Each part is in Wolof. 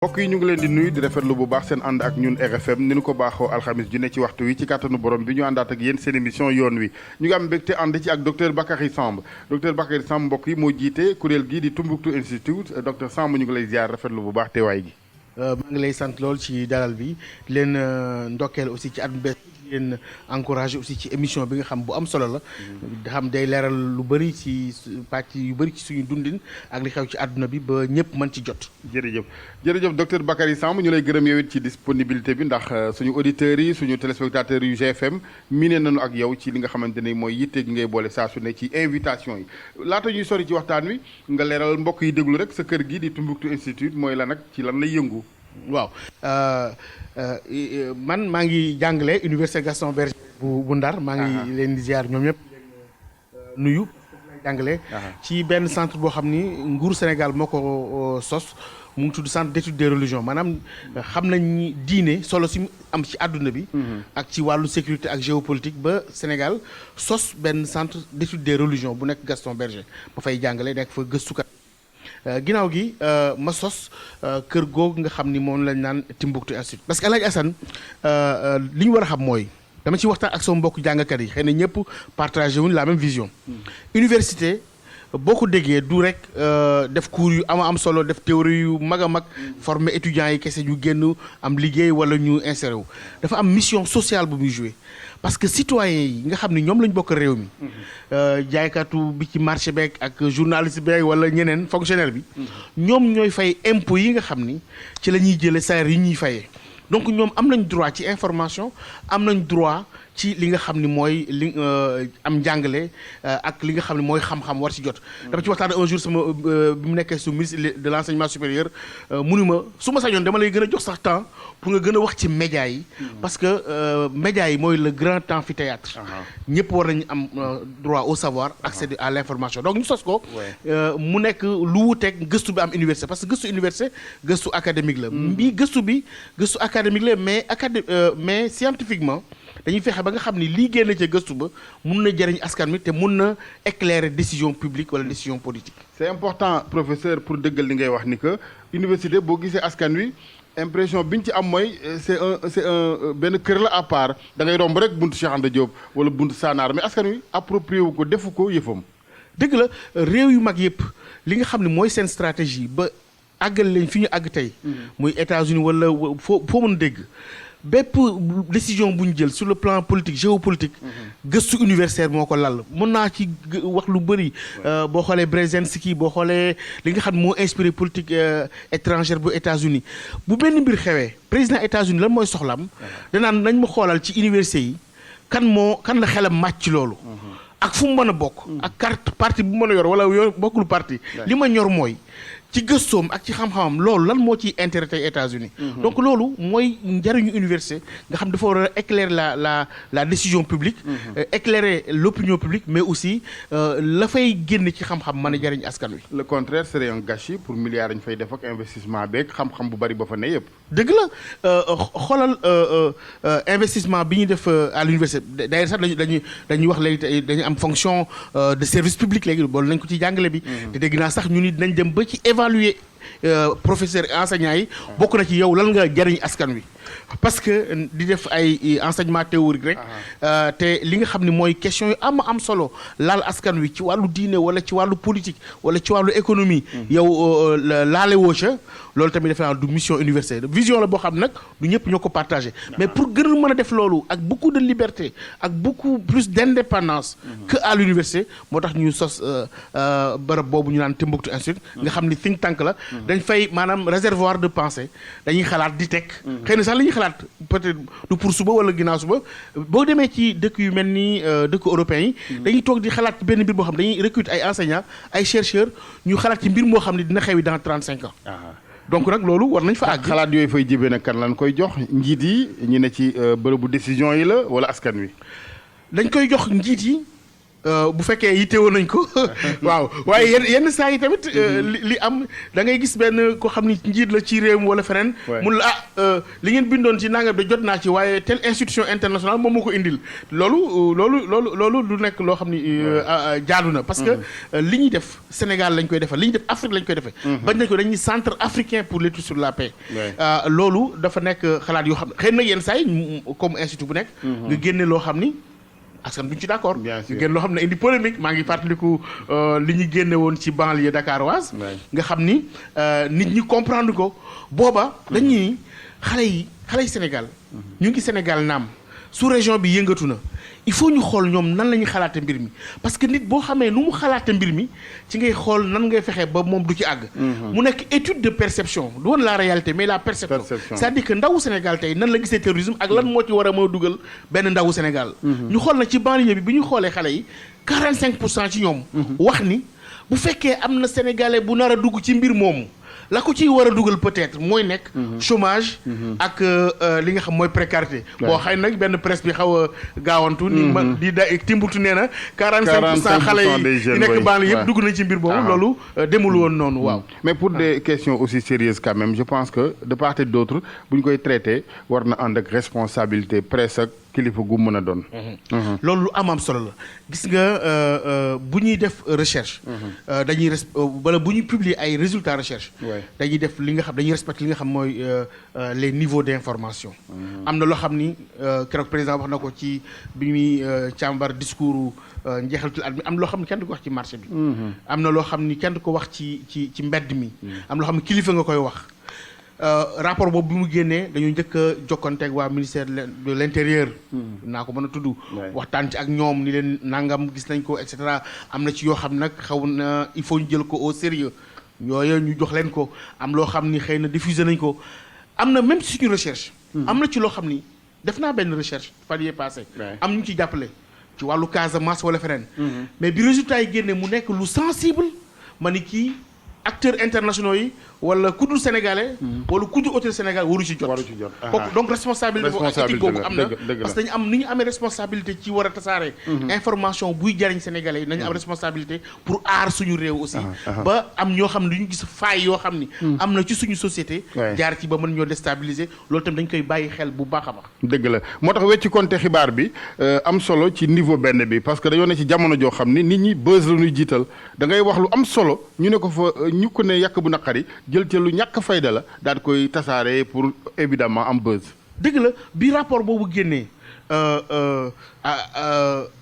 mbokk yi ñu ngi leen di nuyu di rafetlu bu baax seen ànd ak ñun RFM ni ñu ko baaxoo alxamis ju ne ci waxtu wi ci kàttanu borom bi ñu àndaat ak yéen seen émission yoon wi ñu ngi am mbégte ànd ci ak docteur Bakary Samb docteur Bakary Samb mbokk yi moo jiite kuréel gii di Tumbuktu Institute docteur Samb ñu ngi lay ziar rafetlu bu baax teewaay gi. maa ngi lay sant lool ci dalal bi leen ndokkeel aussi ci at bu bees leen encouragé aussi ci émission bi nga xam bu am solo la xam day leeral lu bëri ci pàcc yu bëri ci suñu dundin ak li xew ci àdduna bi ba ñëpp mën ci jot. jërëjëf docteur Bakary Samb ñu lay gërëm yow it ci disponibilité bi ndax suñu auditeurs yi suñu téléspectateurs yu GFM miine nañu ak yow ci li nga xamante ne mooy yitte gi ngay boole saa su ne ci invitation yi laata ñuy sori ci waxtaan wi nga leeral mbokk yi déglu rek sa kër gi di Tumbuktu Institute mooy la nag ci lan lay yëngu. waaw man maa ngi jàngale Université Gaston Berger bu Ndar maa ngi leen di ziar ñoom ñëpp nuyu jàngale ci benn centre boo xam ni nguur Sénégal moo ko sos mu ngi tudd centre d'études des religions maanaam xam nañ ni diine solo si am ci àdduna bi ak ci wàllu sécurité ak géopolitique ba Sénégal sos benn centre d'études des religions bu nekk Gaston Berger ba fay jàngale nekk fa gëstukat ginnaaw gi ma sos kër googu nga xam ni moom lañ naan Tumbuktu Institute parce que El Hadj Assane li ñu war a xam mooy dama ci waxtaan ak sama mbokk jàngkat yi xëy na ñëpp partagé wuñ la même vision. Université boo ko déggee du rek def cours yu am solo def théorie yu mag a mag former étudiants yi kese ñu génn am liggéey wala ñu inséré wu dafa am mission sociale bu muy joué. parce que citoyens yi nga xam ne ñoom lañ bokk réew mi jaaykatu bi ci marché beeg ak journaliste beeg wala ñeneen fonctionnaire bi ñoom ñooy fay impôts yi nga xam ni ci la ñuy jëlee salaire yi ñuy fayee donc ñoom am nañ droit ci information am nañ droit ci li nga xam ni mooy li am njàngale ak li nga xam ne mooy xam-xam war ci jot dama ci waxtaan un jour sama bi mu nekkee su ministre de l'enseignement supérieur munu ma su ma sañoon dama lay gën a jox sax temps pour nga gën a wax ci médias yi parce que médias yi mooy le grand amphithéâtre ñëpp war nañu am droit au savoir accéder à l'information donc ñu sos ko mu nekk lu wuteeg gëstu bi am université parce que gëstu université gëstu académique la bii gëstu bi gëstu académique la mais scientifiquement dañuy fexe ba nga xam ni lii génn ca gëstu ba mun na jëriñ askan wi te mun na éclairer décision publique wala décision politique. c'est important professeur pour dëggal li ngay wax ni que université boo gisee askan wi impression bi ñu ci am mooy c'est un benn kër la à part da ngay romb rek buntu Cheikh Anta Diop wala buntu Sanaar mais askan wi approprié wu ko defu ko yëfam. dëgg la réew yu mag yëpp li nga xam ne mooy seen stratégie ba àggal leen fi ñu àgg tey. muy États-Unis wala foo mën a dégg. bépp décision bu ñu jël sur le plan politique géopolitique gëstu universitaire moo ko lal mën naa ci wax lu bëri boo xoolee Brzezinski boo xoolee li nga xam moo inspiré politique étrangère bu États-Unis bu benn mbir xewee président États-Unis lan mooy soxlaam danaan nañ ma xoolal ci université yi kan la xelam màcc ci loolu ak fu mu mën a bokk ak carte parti bu mën a yor wala bokkul parti li ma ñor mooy ci gëstoom ak ci xam-xamam loolu lan moo ciy intérêt tey États-Unis donc loolu mooy njariñu université nga xam dafa war a éclairer la décision publique éclairer l'opinion publique mais aussi la fay génn ci xam-xam mën a jariñ askan wi. le contraire serait un gâchis pour milliards dañ fay def ak investissement beeg xam-xam bu bari ba fa ne yëpp. dëgg la xoolal investissement bi ñuy def à l'université d'ailleurs sax dañuy wax léegi dañuy am fonction de service public léegi boolu nañ ko ci jàngale bi te dégg naa sax ñu ni dinañ dem ba ci évaluer professeurs et enseignants yi bokk na ci yow lan nga jariñ askan wi parce que di def ay enseignement théorique rek te li nga xam ne mooy question yu am solo laal askan wi ci wàllu diine wala ci wàllu politique wala ci wàllu économie yow laale woo ca loolu tamit defe naa du mission universitaire vision la boo xam nag du ñëpp ñoo ko partagé mais pour gën a mën a def loolu ak beaucoup de liberté ak beaucoup plus d'indépendance que à l'université moo tax ñu sos bërëb boobu ñu naan Tumbuktu Institute nga xam ni think tank la dañ fay maanaam réservoir de pensée dañuy xalaat di teg xëy na sax li ñuy xalaat peut-être du pour suba wala ginnaaw suba boo demee ci dëkk yu mel ni dëkk européens yi dañuy toog di xalaat ci benn mbir boo xam dañuy recruter ay enseignants ay chercheurs ñu xalaat ci mbir moo xam ne dina xewi dans 35 ans donc nag loolu war nañ fa àgg. xalaat yooyu fay jibee nag kan lañ koy jox njiit yi ñu ne ci bërëbu décision yi la wala askan wi. dañ koy jox njiit yi bu fekkee yittewoo nañ ko waaw waaye yenn saa yi tamit li am da ngay gis benn ko xam ni njiit la ci réew mi wala feneen mun la li ngeen bindoon ci nangam de jot naa ci waaye telle institution internationale moom moo ko indil loolu du nekk loo xam ni jaadu na parce que li ñuy def Sénégal lañ koy defee li ñuy def Afrique lañ koy defee bañ nañ ko dañuy centre africain pour l'étude sur la paix loolu dafa nekk xalaat yoo xam ne xëy na yenn saa yi comme institut bu nekk nga génne loo xam ni askan duñ ci d'accord ñu génn loo xam ne indi polémique maa ngi fàttaliku li ñu génne woon ci banlieue dakaroise nga xam ni nit ñi comprendre ko booba dañuy xale yi Sénégal ñu ngi Sénégal naam sous région bi yëngatu na il faut ñu xool ñoom nan la ñuy xalaate mbir mi parce que nit boo xamee nu mu xalaate mbir mi ci ngay xool nan ngay fexe ba moom du ci àgg mu nekk étude de perception du woon la réalité mais la perception c'est-à-dire que ndawu Sénégal tey nan la gisee terrorisme ak lan moo ci war a mën a dugal benn ndawu Sénégal ñu xool na ci banlieue bi ñu xoolee xale yi 45% ci ñoom wax ni bu fekkee am na sénégalais bu nar a dugg ci mbir moomu la ko ciy war a dugal peut-être mooy nekk chômage ak li nga xam mooy précarité boo xëy nag benn presse bi xaw a gaawantu ni ma di da Timbuktu nee na 45% xale yi nekk banlieue yëpp dugg nañ ci mbir boobu loolu demul woon noonu waaw mais pour des questions aussi sérieuses quand même je pense que de part et d'autre bu ñu koy traité war na ànd ak responsabilité presse ak kilifa gu mën a doon loolu lu am solo la gis nga bu ñuy def recherche dañuy wala bu ñuy publier ay résultats recherche dañuy def li nga xam dañuy respecter li nga xam mooy les niveaux d'information am na loo xam ni keroog président wax na ko ci bi muy càmbar discours njeexaltul at mi am loo xam ni kenn du ko wax ci marché bi am na loo xam ni kenn du ko wax ci mbedd mi am loo xam ni kilifa nga koy wax rapport boobu bi mu génnee dañu njëkk a jokkanteeg waa ministère de l'intérieur naa ko mën a tudd waxtaan ci ak ñoom ni leen nangam gis nañ ko et cetera am na ci yoo xam nag xaw na il faut ñu jël ko au sérieux yooyu ñu jox leen ko am loo xam ni xëy na diffusé nañ ko am na même suñu recherche am na ci loo xam ni def naa benn recherche fan yee passé am ñu ci jàppale ci wàllu Casamance wala feneen mais bi résultat yi génne mu nekk lu sensible ma ni kii acteurs internationaux yi wala ku dul sénégalais wala ku dul autorité sénégal waru ci jot kooku donc responsabilité boobu ak éthique boobu am na parce que dañu am ni ñu amee responsabilité ci war a tasaare information buy jariñ sénégalais yi nañu am responsabilité pour aar suñu réew aussi ba am ñoo xam ne du ñu gis faay yoo xam ni am na ci suñu société jaar ci ba mën ñoo déstabiliser loolu tam dañ koy bàyyi xel bu baax a baax dëgg la moo tax wecci konte xibaar bi am solo ci niveau benn bi parce que dañoo ne ci jamono joo xam ni nit ñi buzz la ñuy jiital da ngay wax lu am solo ñu ne ko fa ñu ko ne yàq bu naqari jël ca lu ñàkk fayda la daal koy tasaare pour évidemment am buzz. dëgg la bi rapport boobu génnee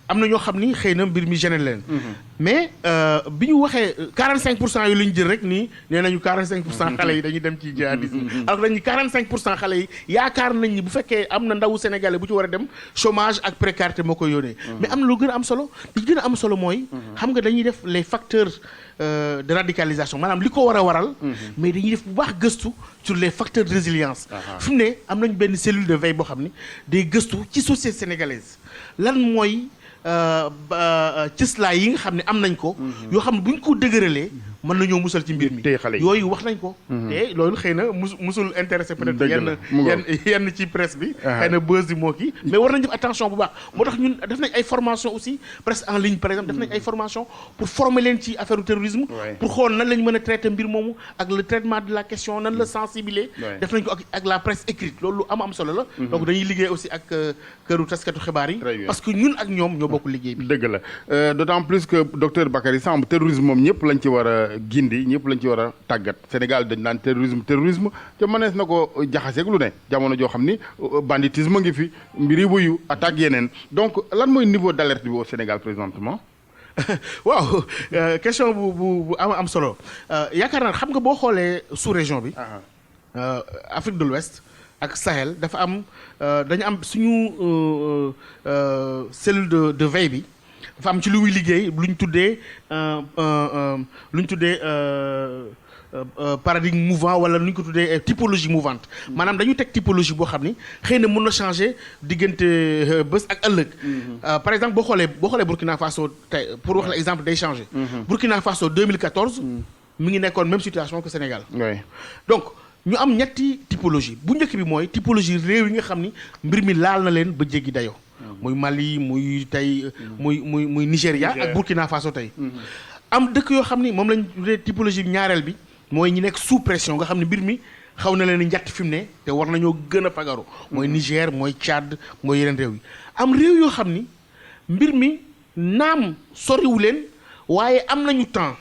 am na ñoo xam ni xëy na mbir mi gêné leen. mais bi ñu waxee 45% yi la ñu jël rek nii nee nañu 45% xale yi dañuy dem ci jihadisme. alors que dañuy 45% xale yi yaakaar nañ ni bu fekkee am na ndawu sénégalais bu ci war a dem chômage ak précarité moo koy yónnee. mais am na lu gën a am solo li gën a am solo mooy. xam nga dañuy def les facteurs de radicalisation maanaam li ko war a waral. mais dañuy def bu baax gëstu sur les facteurs de résilience. fi mu ne am nañu benn cellule de veille boo xam ni day gëstu ci société sénégalaise lan mooy. cëslaay yi nga xam ne am nañ ko yoo xam ne bu ñu ko dëgëralee mën nañoo musal ci mbir mi yooyu wax nañ ko te loolu xëy na musul intéressé peut-être yenn ci presse bi xëy na buzz bi moo kii mais war nañ def attention bu baax moo tax ñun def nañ ay formation aussi presse en ligne par exemple def nañ ay formation pour former leen ci affaire terrorisme pour xool nan lañ mën a traiter mbir moomu ak le traitement de la question nan la sensibiliser def nañ ko ak la presse écrite loolu lu am solo la donc dañuy liggéey aussi ak këru taskatu xibaar yi parce que ñun ak ñoom ñoo bokk liggéey bi dëgg la d'autant plus que docteur Bakary Samb terrorisme moom ñëpp lañ ci war a gindi ñëpp lañ ci war a tàggat Sénégal dañ naan terrorisme te mënees na ko jaxaseeg lu ne jamono joo xam ni banditisme ngi fi mbiri wuyu attaque yeneen donc lan mooy niveau d'alerte bi au Sénégal présentement waaw question bu am solo yaakaar naa xam nga boo xoolee sous région bi Afrique de l'Ouest ak Sahel dafa am dañu am suñu cellule de veille bi dafa am ci lu muy liggéey lu ñu tuddee paradigme mouvant wala nu ñu ko tuddee typologie mouvante maanaam dañu teg typologie boo xam ni xëy na mën na changer diggante bés ak ëllëg par exemple boo xoolee Burkina Faso tey pour wax la exemple day changer Burkina Faso 2014 mi ngi nekkoon même situation que Sénégal donc ñu am ñetti typologie bu njëkk bi mooy typologie réew yi nga xam ni mbir mi laal na leen ba jéggi dayoo muy Mali muy tey muy Nigéria ak Burkina Faso tey am dëkk yoo xam ni moom lañ tuddee typologie ñaareel bi mooy ñi nekk sous pression nga xam ne mbir mi xaw na leen njatt fi mu ne te war nañoo gën a fagaru mooy Niger mooy Tchad mooy yeneen réew yi am réew yoo xam ni mbir mi naam soriwu leen waaye am nañu temps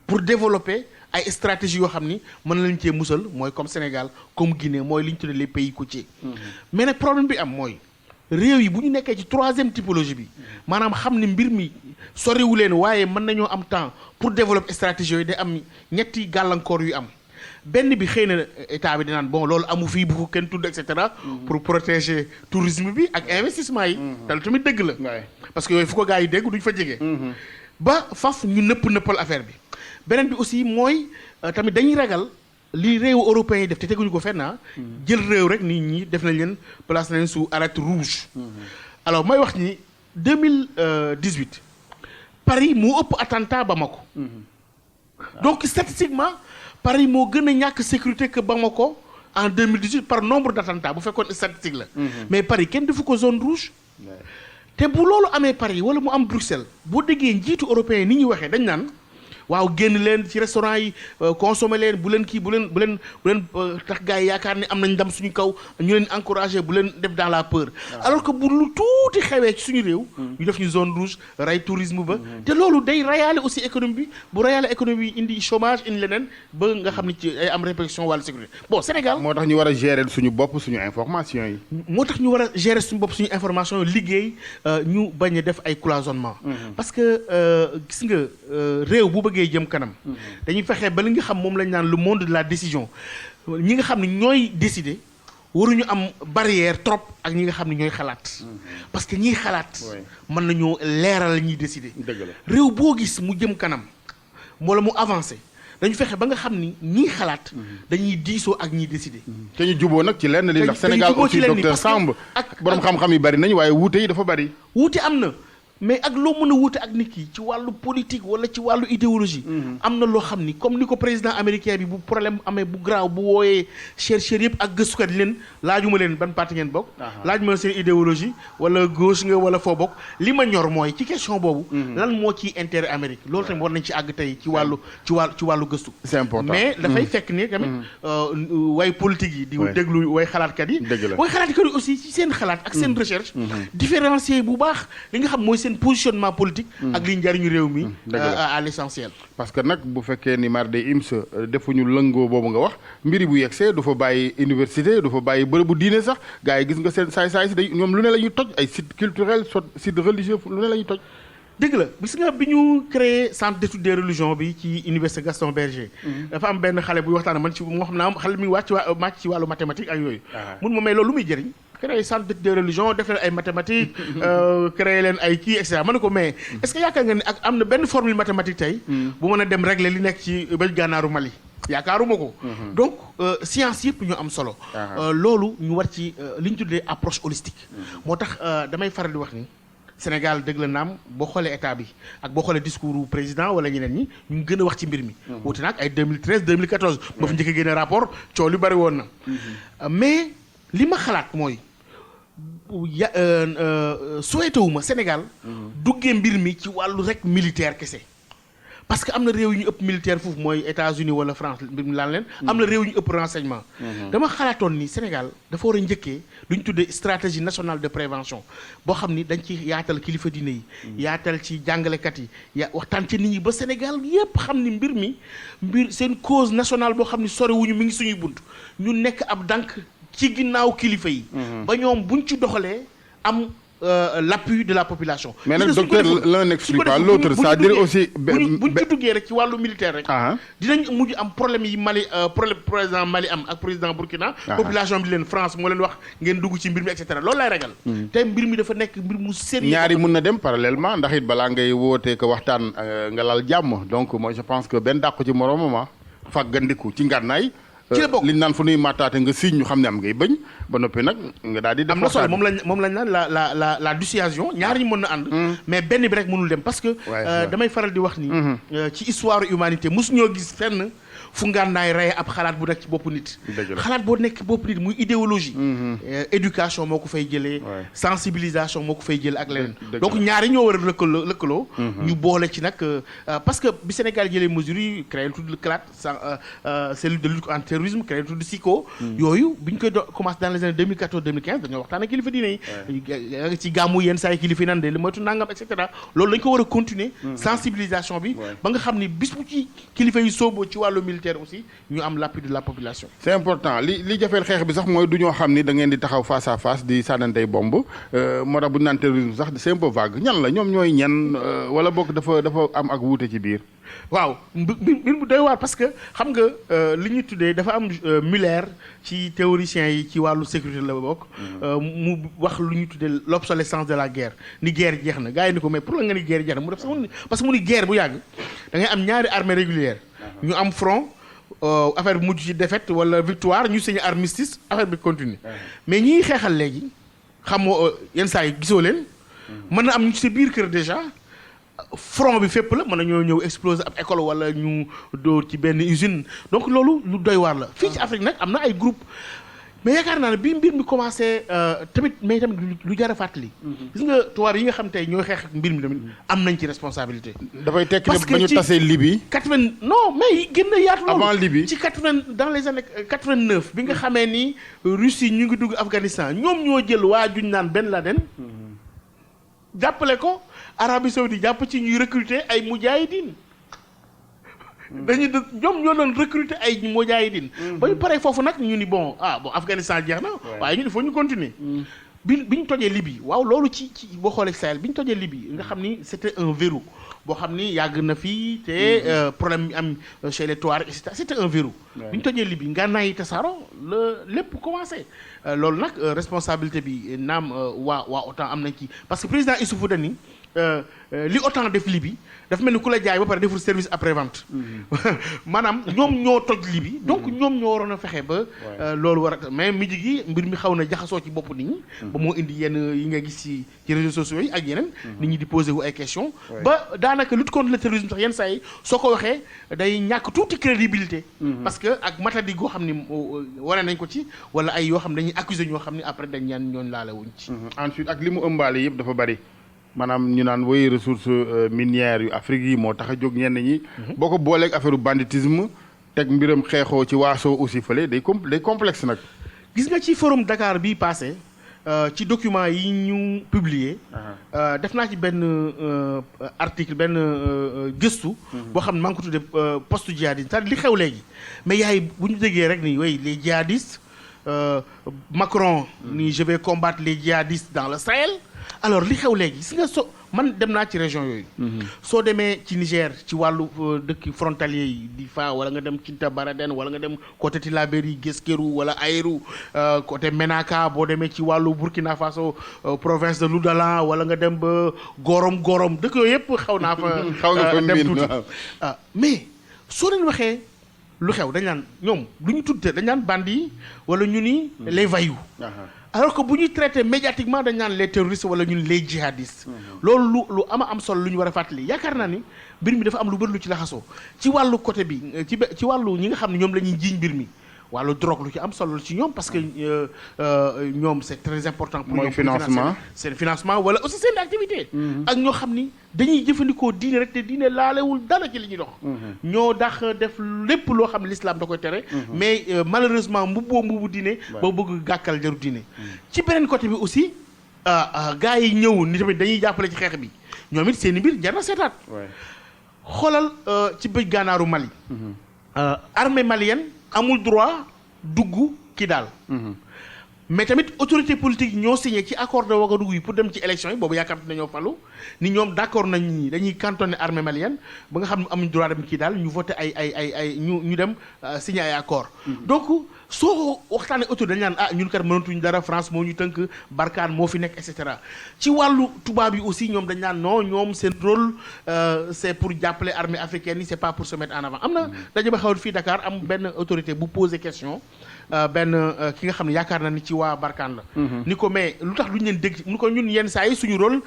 pour développer ay stratégies yoo xam ni mën nañ cee musal mooy comme Sénégal comme Guinée mooy li ñu tuddee les pays côtiers mais nag problème bi am mooy réew yi bu ñu nekkee ci troisième typologie bi maanaam xam ni mbir mi soriwu leen waaye mën nañoo am temps pour développer stratégie yooyu day am ñetti gàllankoor yu am benn bi xëy na état bi dinaan bon loolu amu fii bu ko kenn tudd et cetera pour protéger tourisme bi ak investissement yi te tamit dëgg la parce que yooyu fu ko gars yi dégg duñ fa jege ba faf ñu nëppal affaire bi beneen bi aussi mooy tamit dañuy ragal li réewu européens yi def te teguñu ko fenn jël réew rek nit ñi def nañ leen place nañ sous alerte rouge alors may wax ni 2018 Paris moo ëpp attentat Bamako donc statistiquement Paris moo gën a ñàkk sécurité que Bamako en 2018 par nombre d'attentats bu fekkoon statistique la mais Paris kenn defu ko zone rouge te bu loolu amee Paris wala mu am Bruxelles boo déggee njiitu européen yi ni ñuy waxee dañ naan waaw génn leen ci restaurant yi consommer leen bu leen tax gars yi yaakaar ne am nañ ndam suñu kaw ñu leen encouragé bu leen def dans la peur alors que bu lu tuuti xewee ci suñu réew ñu def ñu zone rouge ray tourisme ba te loolu day rayaale aussi économie bi bu rayaale économie bi indi chômage indi leneen ba nga xam ne ci ay am répercussion wàllu sécurité bon Sénégal moo tax ñu war a gérer suñu bopp suñu information yi moo tax ñu war a gérer suñu bopp suñu information yi liggéey ñu bañ a def ay cloisonnement parce que gis nga réew bu bëggee jëm kanam dañuy fexe ba li nga xam moom lañ naan le monde de la décision ñi nga xam ne ñooy décider waruñu am barrière trop ak ñi nga xam ne ñooy xalaat parce que ñiy xalaat mën nañoo leeral la ñuy décider réew boo gis mu jëm kanam wala mu avancé dañu fexe ba nga xam ni ñiy xalaat dañuy diisoo ak ñiy décider te ñu juboo nag ci lenn li ndax Sénégal aussi docteur Samb ak borom xam-xam yi bari nañ waaye wuute yi dafa bari wuute am na mais ak loo mën a wuute ak nit ki ci wàllu politique wala ci wàllu idéologie am na loo xam ni comme ni ko président américain bi bu problème amee bu graaw bu wooyee chercheurs yëpp ak gëstukat yi leen laajuma leen ban parti ngeen bokk laajuma seen idéologie wala gauche nga wala foo bokk li ma ñor mooy ci question boobu lan moo ciy intérêt Amérique loolu tamit war nañ ci àgg tey ci wàllu gëstu c'est important mais dafay fekk ni tamit way politique yi di déglu way xalaatkat yi way xalaatkat yi aussi ci seen xalaat ak seen recherche différencier bu baax li nga xam mooy seen positionnement politique ak li njariñu réew mi à l'essentiel parce que nag bu fekkee ni mar day ims defuñu lëngoo boobu nga wax mbiri bu yegsee du fa bàyyi université du fa bàyyi bërëbu diine sax gars yi gis nga seen saay si day ñoom lu ne la ñuy toj ay site culturel site religieux lu ne la ñuy toj dëgg la gis nga bi ñu créé centre d'études des religions bi ci université Gaston Berger dafa am benn xale buy waxtaan man ci moo xam naa xale mi màcc ci wàllu mathématique ak yooyu mun ma may loolu lu muy jëriñ créé centre d'études des religions def leen ay mathématiques créé leen ay kii et cetera ma ne ko mais est-ce que yaakaar nga ne ak am na benn formule mathématique tey bu mën a dem régler li nekk ci bëj gànnaaru Mali yaakaaruma ko donc science yëpp ñu am solo loolu ñu war ci li ñu tuddee approche holistique moo tax damay faral di wax ni Sénégal dëgg la naam boo xoolee état bi ak boo xoolee discours président wala ñeneen ñi ñu ngi gën a wax ci mbir mi wuute nag ay 2013 2014 ba fi njëkk a génne rapport coow li bari woon na mais li ma xalaat mooy souhaité wu ma Sénégal duggee mbir mi ci wàllu rek militaire kese parce que am na réew yu ñu ëpp militaire foofu mooy États-Unis wala France mbir mi laan leen am na réew yu ñu ëpp renseignement dama xalaatoon ni Sénégal dafa war a njëkkee lu ñu tuddee stratégie nationale de prévention boo xam ni dañ ci yaatal kilifa diine yi yaatal ci jàngalekat yi waxtaan ci nit ñi ba Sénégal yépp xam ni mbir seen cause nationale boo xam ni soriwuñu mi ngi suñuy bunt ñu nekk ab dànk ci ginnaaw kilifa yi ba ñoom buñ ci doxalee am l'appui de la population. mais nag docteur l'un n'exclut pas l'autre c'est-à-dire aussi. buñ ci duggee rek ci wàllu militaire rek. dinañ mujj am problème yi Mali président Mali am ak président Burkina. population bi leen France moo leen wax ngeen dugg ci mbir mi et cetera loolu lay ragal. te mbir mi dafa nekk mbir mu sérieux. ñaari mun na dem parallèlement ndax it balaa ngay wootee ko waxtaan nga lal jàmm donc moi je pense que benn dàqu ci moroomam fàggandiku ci ngànnaay. ci la bokk liñ naan fu nuy màttaate nga signe ñu xam ne am ngay bañ ba noppi nag nga daal di. am na solo moom lañ naan la dissuasion ñaar ñi mën na ànd. mais benn bi rek mënul dem parce que. damay faral di wax ni. ci histoire humanité mosu ñoo gis fenn fu ngànnaay rey ab xalaat bu nekk ci bopp nit. xalaat boo nekk ci bopp nit muy idéologie. éducation moo ko fay jëlee. sensibilisation moo ko fay jëlee ak leneen. donc ñaari ñoo war a lëkkaloo. ñu boole ci nag parce que bi Sénégal jëlee mesures yi créé lu tudd CLAT cellule de lutte anti terrorisme créé lu tudd SICO. yooyu bi ñu koy commencé dans les années 2014 2015 dañoo waxtaan ak kilifa diine yi. ci gàmmu yenn saa yi kilifa yi naan de li moytu nangam et cetera loolu dañ ko war a continuer. sensibilisation bi ba nga xam ni bis bu ci kilifa yi sooboo ci wàllu militaire aussi ñu am l'appui de la population. c'est important li jafeel xeex bi sax mooy du ñoo xam ni da ngeen di taxaw face à face di sànnantey bomb moo tax bu ñu naan terrorisme sax c'est un peu vague ñan la ñoom ñooy ñan wala bokk dafa am ak wuute ci biir. waaw mbir mu doy waar parce que xam nga li ñuy tuddee dafa am Muller ci théoriciens yi ci wàllu sécurité la bokk. mu wax lu ñuy tuddee l'obsolescence de la guerre ni guerre jeex na gars yi ni ko mais pour la nga ni guerre jeex na mu def sax parce que mu ni guerre bu yàgg da ngay am ñaari armée régulière ñu am front affaire bi mujj ci défaite wala victoire ñu signé armistice affaire bi continue mais ñiy xeexal léegi xamoo yenn saa yi gisoo leen. mën na am ñu ci sa biir kër déjà. front bi fépp la mën na ñoo ñëw exploser ab école wala ñu dóor ci benn usine donc loolu lu doy waar la fii ci Afrique nag am na ay groupe mais yaakaar naa ne bi mbir mi commencé tamit lu jar a fàttali. gis nga tubaab yi nga xam tey ñooy xeex mbir mi tamit am nañ ci responsabilité. dafay tekki ne ba ñu tasee Libye. 80 non mais gën na yaatu loolu avant Libye ci 80 dans les années 89 bi nga xamee ni Russie ñu ngi dugg Afghanistan ñoom ñoo jël waa juñ naan Ben Laden jàppale ko. Arabie Saoudite jàpp ci ñuy recruter ay mujahidin ñoom ñoo doon recruter ay mujahidin ba ñu paree foofu nag ñu ni bon Afghanistan jeex na waaye ñu il faut ñu continuer bi ñu tojee Libye waaw loolu ci boo xoolee Sahel bi ñu tojee Libye nga xam ni c'était un verrou boo xam ni yàgg na fii te problème yi am chez les Touaregs et cetera c'était un verrou bi ñu tojee Libye ngànnaay yi tasaaroo la lépp commencé loolu nag responsabilité bi naam waa OTAN am nañ ci parce que président Issoufou ni li OTAN def Libye dafa mel ni ku la jaay ba pare deful service après vente maanaam ñoom ñoo toj Libye donc ñoom ñoo waroon a fexe ba loolu war a mais mujj gi mbir mi xaw na jaxasoo ci bopp nit ñi ba moo indi yenn yi nga gis ci réseaux sociaux yi ak yeneen nit ñi di poser wu ay questions ba daanaka lutte contre le terrorisme sax yenn saa yi soo ko waxee day ñàkk tuuti crédibilité parce que ak matadi goo xam ni wane nañ ko ci wala ay yoo xam ne dañuy accuser ñoo xam ni après dañ ñaan ñooñ laale wuñ ci ensuite ak li mu ëmbaale yëpp dafa bari maanaam ñu naan woy ressources minières yu Afrique yi moo tax a jóg ñenn ñi. boo ko booleeg affaire banditisme teg mbiram xeexoo ci waaso aussi fële day complexe nag. gis nga ci forum Dakar bii passé ci document yi ñu publier. def naa ci benn article benn gëstu. boo xam ne maa ngi ko tuddee post djihadiste c'est-à-dire li xew léegi mais yaay bu ñu déggee rek ni way les djihadistes Macron ni je vais combattre les djihadistes dans le Sahel. alors li xew léegi gis nga man dem naa ci région yooyu. soo demee ci Niger ci wàllu dëkk frontalier yi di fa wala nga dem Kinta Baraden wala nga dem côté Tillabéri Guesquerou wala Aérou côté Menaka boo demee ci wàllu Burkina Faso province de Loudalan wala nga dem ba Gorom dëkk yooyu yëpp xaw naa fa. dem tuuti mais soo leen waxee lu xew dañ naan ñoom lu ñu tuddee dañ naan bandi yi wala ñu ni les voyous. alors que bu ñuy traité médiatiquement dañ naan les terroristes wala ñun les djihadistes. loolu lu am solo lu ñu war a fàttali yaakaar naa ni mbir mi dafa am lu bëri lu ci laxasoo ci wàllu côté bi ci wàllu ñi nga xam ne ñoom la ñuy jiiñ mbir mi wàllu drogue lu ci am solo ci ñoom parce que ñoom c'est très important. pour ñoom financement seen financement wala aussi seen activité. ak ñoo xam ni dañuy jëfandikoo diine rek te diine laalewul dara ci li ñuy dox. ñoo dax def lépp loo xam ne l'islam da koy tere. mais malheureusement mbubu diine. ba bëgg gàkkal jaru diine. ci beneen côté bi aussi gars yi ñëw ni tamit dañuy jàppale ci xeex bi ñoom it seen i mbir jar na seetaat. xoolal ci bëj gànnaaru Mali. armée malienne amul droit dugg Kidal. mais tamit autorité politique ñoo signé ci accord de Ouagadougou yi pour dem ci élection yi boobu yaakaar nañoo falu ni ñoom d'accord nañ ni dañuy cantonner armée malienne ba nga xam ne amuñ droit dem Kidal ñu voté ay ñu dem signé ay accord donc soo waxtaanee autorité dañu naan ñun kat mënatuñ dara France moo ñu tënk Barkhane moo fi nekk et cetera ci wàllu tubaab yi aussi ñoom dañ naan non ñoom seen rôle c'est pour jàppale armée africaine yi c'est pas pour se mettre en avant am na daje ba xawoon fii Dakar am benn autorité bu poser question benn ki nga xam ne yaakaar na ni ci waa Barkhane la ni ko mais lu tax duñu leen dégg ni ko ñun yenn saa yi suñu rôle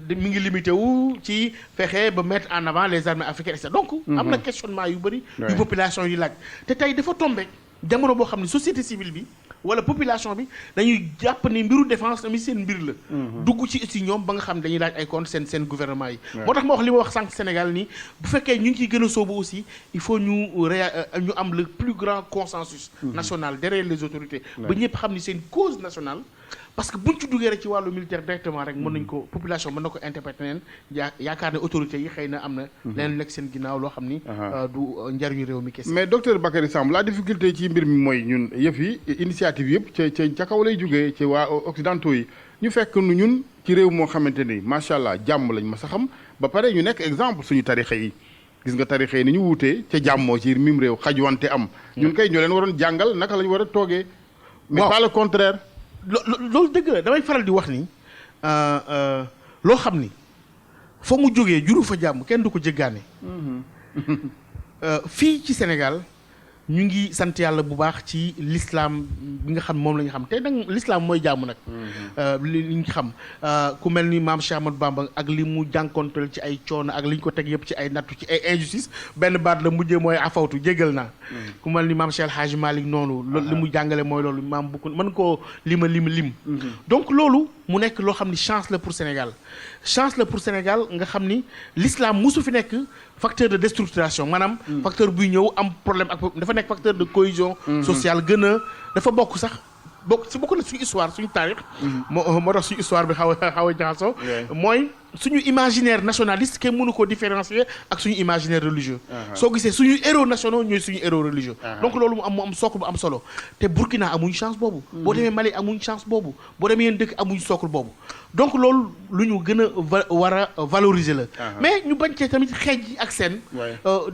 mi ngi limité wu ci fexe ba mettre en avant les armées africaines et cetera donc am na questionnement yu bëri yu population yi laaj te tey dafa tombé jamono boo xam ne société civile bi wala population bi dañuy jàpp ni mbiru défense tamit seen mbir la dugg ci ñoom ba nga xam ne dañuy laaj ay compte seen gouvernement yi moo tax ma wax li ma wax sànq Sénégal nii bu fekkee ñu ngi ciy gën a soobu aussi il faut ñu am le plus grand consensus national derrière les autorités ba ñëpp xam ni c'est une cause nationale parce que buñ ci duggee rek ci wàllu militaire directement rek mën nañ ko population mën na ko interpréter neen yaakaar ne autorités yi xëy na am na leneen nekk seen ginnaaw loo xam ni du njariñu réew mi kese mais docteur Bakary Samb la difficulté ci mbir mi mooy ñun yëf yi initiative yëpp ca kaw lay jógee ci waa occidentaux yi ñu fekk nu ñun ci réew moo xamante ni macha allah jàmm lañ ma sa xam ba pare ñu nekk exemple suñu tarixa yi gis nga tarixa yi ni ñu wuutee ca jàmmoo ci mim réew xajwante am ñun kay ñoo leen waroon jàngal naka lañ war a toogee mais pas le contraire loolu dëgg la damay faral di wax ni loo xam ni fa mu jógee juru fa jàmm kenn du ko jéggaane fii ci Sénégal ñu ngi sant yàlla bu baax ci l'islam bi nga xam moom la ñu xam te nag l'islam mooy jàmm nag li ñu xam ku mel ni maam Cheikh Ahmadou Bamba ak li mu jànkonteel ci ay coono ak li ñu ko teg yëpp ci ay nattu ci ay injustice benn baat la mujjee mooy afawtu jégal naa ku mel ni maam Cheikh El Hadji Malick noonu loolu li mu jàngale mooy loolu maam bu ko mën koo lim donc loolu mu nekk loo xam ni chance la pour Sénégal nga xam ni l'islam musu fi nekk facteur de déstructuration maanaam facteur buy ñëw am problème ak dafa nekk facteur de cohésion sociale gën a dafa bokk na suñu histoire suñu taarix moo tax suñu histoire bi xaw a jaxasoo mooy suñu imaginaire nationaliste kenn mënu ko différencier ak suñu imaginaire religieux soo gisee suñu héros nationaux ñooy suñu héros religieux donc loolu mu am socle bu am solo te Burkina amuñ chance boobu boo demee Mali amuñ chance boobu boo demee yeen dëkk amuñ socle boobu donc loolu lu ñu gën a war a valoriser la mais ñu bañ cee tamit xeej ak seen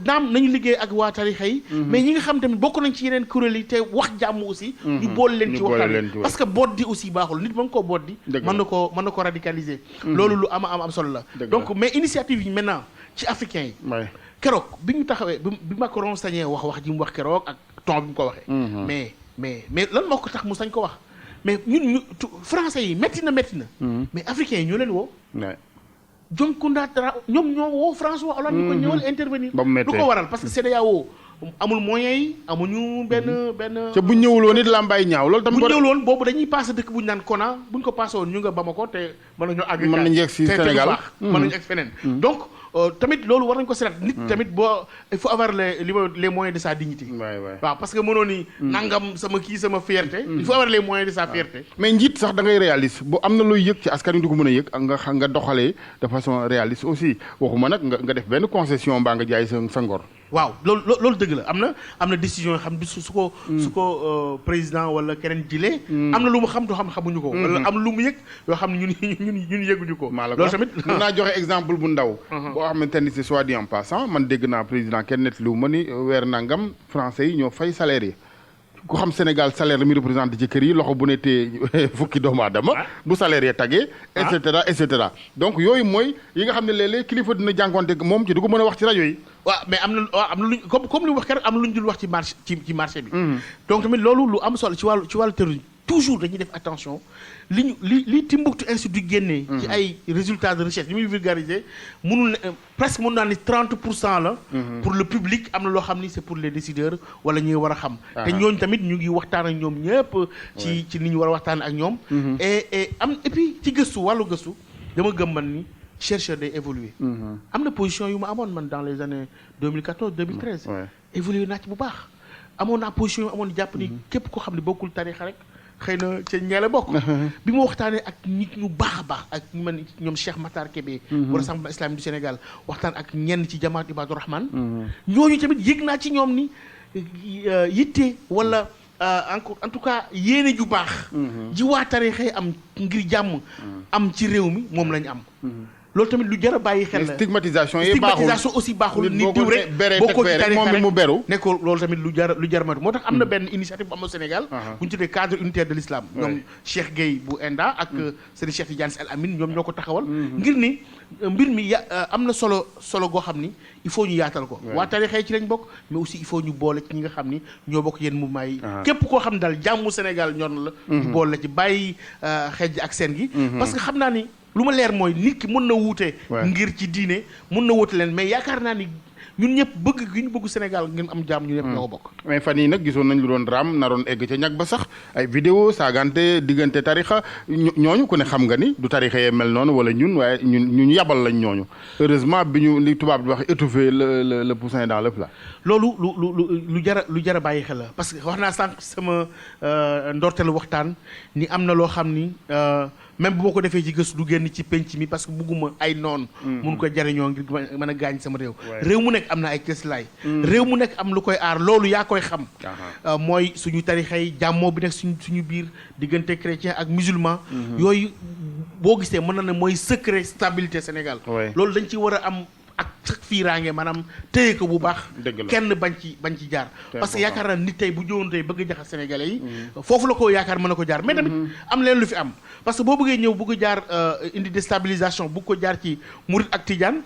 naam nañu liggéey ak waa tarixa yi mais ñi nga xam tamit bokk nañ ci yeneen kuréel yi te wax jàmm aussi ñu boole leen ci waxtaan parce que boot di aussi baaxul nit mën koo boot di mën na ko radicaliser loolu lu am solo la donc mais initiative yi maintenant ci africains yi keroog bi ñu taxawee bi Macron sañee wax ji mu wax keroog ak ton bi mu ko waxee mais lan moo ko tax mu sañ ko wax mais ñun français yi métti na mais africains yi ñoo leen woo John Kounda Dara ñoom ñoo woo François Hollande ñu ko ñëwal intervenir lu ko waral parce que CEDEAO amul moyens yi amuñu benn te bu ñëwul woon it làmbaay ñaaw loolu tam bu ñëwul woon boobu dañuy passé dëkk bu ñu naan Kona bu ñu ko passé woon ñu nga Bamako te mën nañu àgg mën nañu yegg si Sénégal mën nañu egg feneen donc tamit loolu war nañ ko seet nit tamit il faut avoir les moyens de sa dignité waaw parce que mënoo ni nangam sama fierté il faut avoir les moyens de sa fierté mais njiit sax da ngay réaliste bu am na looy yëg ci askan wi du ko mën a yëg nga doxalee de façon réaliste aussi waxuma nag nga def benn concession mbaa nga jaay sa ngor waaw loolu dëgg la am na décision yoo xam ne su ko président wala keneen jilee am na lu mu xam xamuñu ko wala am lu mu yëg yoo xam ne ñun yëguñu ko loolu tamit mën naa joxe exemple bu ndaw boo xamante ni c'est soit dit en passant man dégg naa président kenn net lu ma ni weer nangam français yi ñoo fay salaire yi ku xam Sénégal salaire la muy représenté ci kër yi loxo bu ne tee fukki doomu aadama bu salaire ya tagee et cetera donc yooyu mooy yi nga xam ne léeg-léeg kilifa dina jànkonte moom ci du ko mën a wax ci rajo yi waaw mais am na luñ comme li mu wax keroog am na lu ñu dul wax ci marché bi donc tamit loolu lu am solo ci wàllu terrorisme toujours dañuy def attention li Timbuktu Institute génnee ci ay résultats de recherche li muy vulgariser presque mën naa ni 30% la pour le public am na loo xam ni c'est pour les décideurs wala ñuy war a xam te ñooñu tamit ñu ngi waxtaan ak ñoom ñëpp ci ni ñu war a waxtaan ak ñoom et puis ci wàllu gëstu dama gëm man ni chercheur day évoluer am na position yu ma amoon man dans les années 2014 2013 évoluer naa ci bu baax amoon naa position yu amoon jàpp ni képp koo xam ne bokkul tarixa rek xëy na ca ñeele bokk bi ma waxtaanee ak nit ñu baax a baax ak man ñoom Cheikh Matar Kébé bu Rassemblement islamique du Sénégal waxtaan ak ñenn ci jamaat Ibadur Rahman ñooñu tamit yëg naa ci ñoom ni yitte wala en tout cas yéene ju baax ji waa tarixa am ngir jàmm am ci réew mi moom lañu am loolu tamit lu jar a bàyyi xel la. stigmatisation yi baaxul stigmatisation aussi baaxul. nit diw rek bokkoo ci tarixa rek mu beru. ne ko loolu tamit lu jar matu moo tax am na benn initiative bu am na Sénégal. bu ñu tuddee cadre unitaire de l'islam. ñoom Cheikh Gueye bu ENDA ak Serigne Cheikh Tidiane Sy Al Amine ñoom ñoo ko taxawal. ngir ni mbir mi am na solo goo xam ni il faut ñu yaatal ko. waa tarixa yi ci lañ bokk mais aussi il faut ñu boole ci ñi nga xam ni ñoo bokk yenn mouvement yi. képp koo xam ne daal jàmmu Sénégal ñor na la. ñu boole la ci bàyyi xeej ak seen gi. parce que xam naa ni lu ma leer mooy nit ki mën na wuute. ngir ci diine mën na wuute leen mais yaakaar naa ni ñun ñëpp bëgg gi ñu bëgg Sénégal ngeen am jàmm ñu ñëpp ñoo ko bokk. mais fan yii nag gisoon nañ lu doon raam naroon egg ca ñag ba sax ay vidéo saagante diggante tarixa ñooñu ku ne xam nga ni du tarixa yee mel noonu wala ñun waaye ñun yabal lañ ñooñu heureusement bi ñu li tubaab di wax étouffer le poussin dans le plat. loolu lu jar a bàyyi xel la parce que wax naa sànq sama ndorteelu waxtaan ni am na loo xam ni même bu ma ko defee ci gëstu du génn ci penc mi parce que bugguma ay noon mun ko jariñoo ngir mën a gaañ sama réew. réew mu nekk am na ay cëslaay. réew mu nekk am lu koy aar loolu yaa koy xam. mooy suñu tarixa yi jàmmoo bi nekk suñu biir diggante chrétien ak musulman. yooyu boo gisee mën na ne mooy secret stabilité Sénégal. loolu dañ ci war a am ak sax fiiraange maanaam téye ko bu baax. kenn bañ ci jaar. parce que yaakaar naa nit tey bu jógoon tey bëgg jaxas sénégalais yi. foofu la ko yaakaar mën na ko jaar mais tamit am leen lu fi am. parce que boo bëggee ñëw bëgg jaar indi déstabilisation bëgg ko jaar ci murid ak tijaan.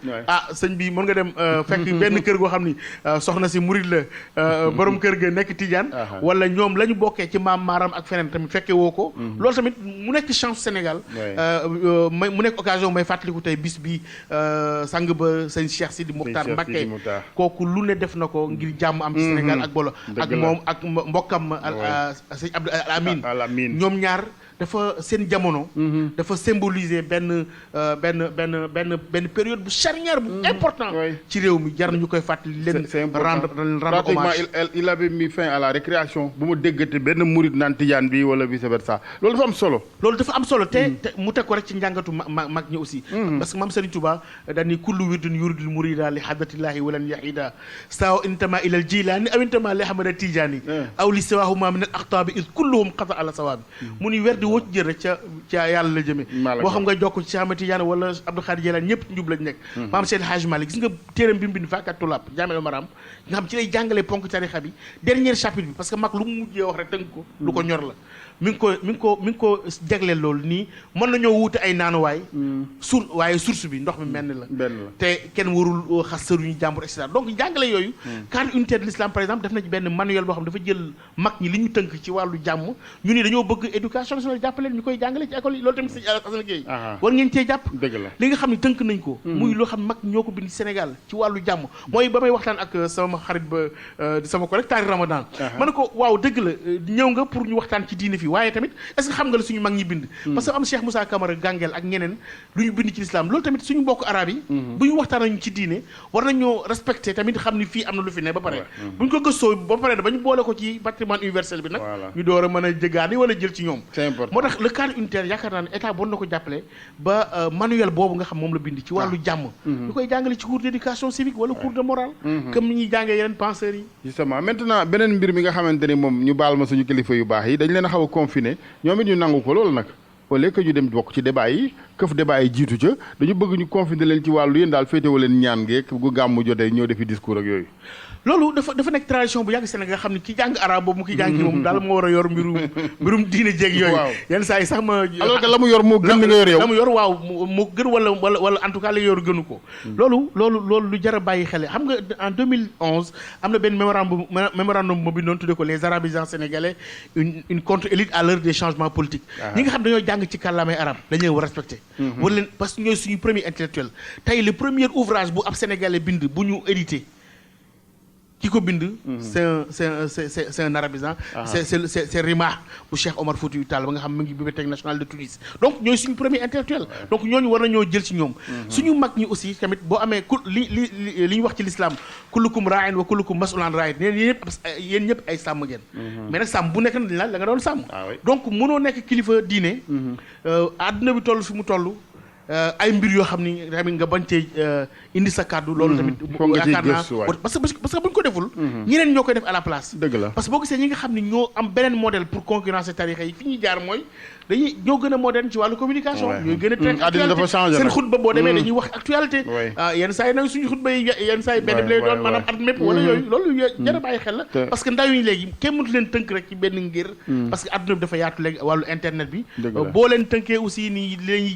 sëñ bi mën nga dem fekk benn kër goo xam ni soxna si murid la borom kër ga nekk tijaan. wala ñoom la ñu bokkee ci maam maaram ak feneen tamit fekke woo ko. loolu tamit mu nekk chance Sénégal. mu nekk occasion may fàttaliku tey bis bi sang ba sëñ Cheikh Sidi Mokhtar Mbacké kooku lu ne def na ko ngir jàmm am ci Sénégal ak bolo ak moom ak mbokkam sëñ Abdou Al Amin ñoom ñaar dafa seen jamono. dafa symboliser benn période bu charnière bu important. ci réew mi jar nañu koy fàttali leen. rendre hommage. il avait mis fin à la récréation bu ma déggate benn murid naan tijaan bi wala vice versa loolu dafa am solo. loolu dafa am solo te mu teg ko rek ci njàngatu mag ñi aussi. parce que maam Serigne Touba dañuy kullu wirdin yuridul murida li hadratillahi walan yahida sawa intama ilal jilani aw intama li hamada tijani aw li siwahuma min al aqtabi id kulluhum qata ala sawabi mu ni werdi woo ci jël rek ca yàlla la jëmee boo xam nga jokk ci Ahmad Tidiane wala Abdou Khadir Jilani ñëpp njub lañ nekk maam Seydi Hadji Malick gis nga téeram bi mu bind Fakat Tulab Jaamel Maram nga xam ci lay jàngalee ponk tarixa bi dernier chapitre bi parce que mag lu mu mujjee wax rek tënk ko lu ko ñor la mi ngi ko jagleel loolu nii mën nañoo wuute ay naanuwaay waaye source bi ndox mi menn la te kenn warul xas sëruñu jàmbur et cetera donc jàngale yooyu cadre unitaire de l'islam par exemple def na ci benn manuel boo xam dafa jël mag ñi li ñu tënk ci wàllu jàmm ñu ni dañoo bëgg éducation nationale jàppaleen ñu koy jàngale ci école yi loolu tamit sëñ Assane Gueye war ngeen cee jàpp li nga xam ne tënk nañ ko muy loo xam mag ñoo ko bind Sénégal ci wàllu jàmm mooy ba may waxtaan ak sama xarit ba di sama collègue Tari Ramadan ma ne ko waaw dëgg la ñëw nga pour ñu waxtaan ci diine fii waaye tamit est-ce que xam nga la suñu mag ñi bind parce que am Cheikh Moussa Camara Gangel ak ñeneen lu ñu bind ci l'islam loolu tamit suñu mbokk arab yi bu ñu waxtaan nañu ci diine war nañoo respecté tamit xam ni fii am na lu fi ne ba pare bu ñu ko gëstoo ba pare ba ñu boole ko ci patrimoine universel bi nag ñu door a mën a jëgaani wala jël ci ñoom moo tax le cadre unitaire yaakaar naa ne état bon na ko jàppale ba manuel boobu nga xam moom la bind ci wàllu jàmm ñu koy jàngale ci cours d'éducation civique wala cours de morale comme ni ñuy jàngee yeneen penseurs yi justement maintenant beneen mbir mi nga xamante ni moom ñu baal ma suñu kilifa yu baax yi dañ leen a xaw a confiné ñoom it ñu nangu ko loolu nag au lieu que ñu dem bokk ci débat yi këf débat yi jiitu ca dañu bëgg ñu confiné leen ci wàllu yéen daal féetewoo leen ñaan geek gu gàmmu jotee ñëw defi discours ak yooyu loolu dafa nekk tradition bu yàgg Sénégal nga xam ne ki jàng arabe boobu mu ki jàng moom daal moo war a yor mbirum diine jéeg yooyu yenn saa yi sax ma alors que la mu yor moo gën li nga yor yow la mu yor waaw moo gën wala en tout cas la yor gënu ko loolu lu jar a bàyyi xel xam nga en 2011 am na benn mémorandum bu ma bindoon tuddee ko les arabisants sénégalais une contre-élite à l'heure des changements politiques ñi nga xam dañoo jàng ci kàllaamay arabe dañu leen war respecté war leen parce que ñooy suñu premier intellectuel tey le premier ouvrage bu ab sénégalais bind bu ñu édité ki ko bind c'est un arabisant c'est Rimah bu Cheikh Omar Foutiyou Tall ba nga xam mu ngi bibliothèque nationale de Tunis donc ñooy suñu premier intellectuel donc ñooñu war nañoo jël ci ñoom suñu mag ñi aussi tamit boo amee li ñu wax ci l'islam kullukum ra'in wa kullukum mas'ulun an ra'iyati yéen ñëpp ay sàmm ngeen mais nag sàmm bu nekk na la nga doon sàmm donc mënoo nekk kilifa diine àdduna bi toll fi mu toll ay mbir yoo xam ni tamit nga bañ cee indi sa kàddu loolu tamit yaakaar naa parce que bu ñu ko deful ñeneen ñoo koy def à la place dëgg la parce que boo gisee ñi nga xam ni ñoo am beneen modèle pour concurrencer tarixa yi fi ñuy jaar mooy dañuy ñoo gën a moderne ci wàllu communication ñooy gën a traité actualité seen xutba boo demee dañuy wax actualité yenn saa yi nag suñu xutba yi yenn saa yi benn bi lay doon maanaam at mépp wala yooyu loolu jar a bàyyi xel la parce que ndaw yi léegi kenn mënut leen tënk rek ci benn ngir parce que adduna bi dafa yaatu léegi wàllu internet bi boo leen tënkee aussi ni lañuy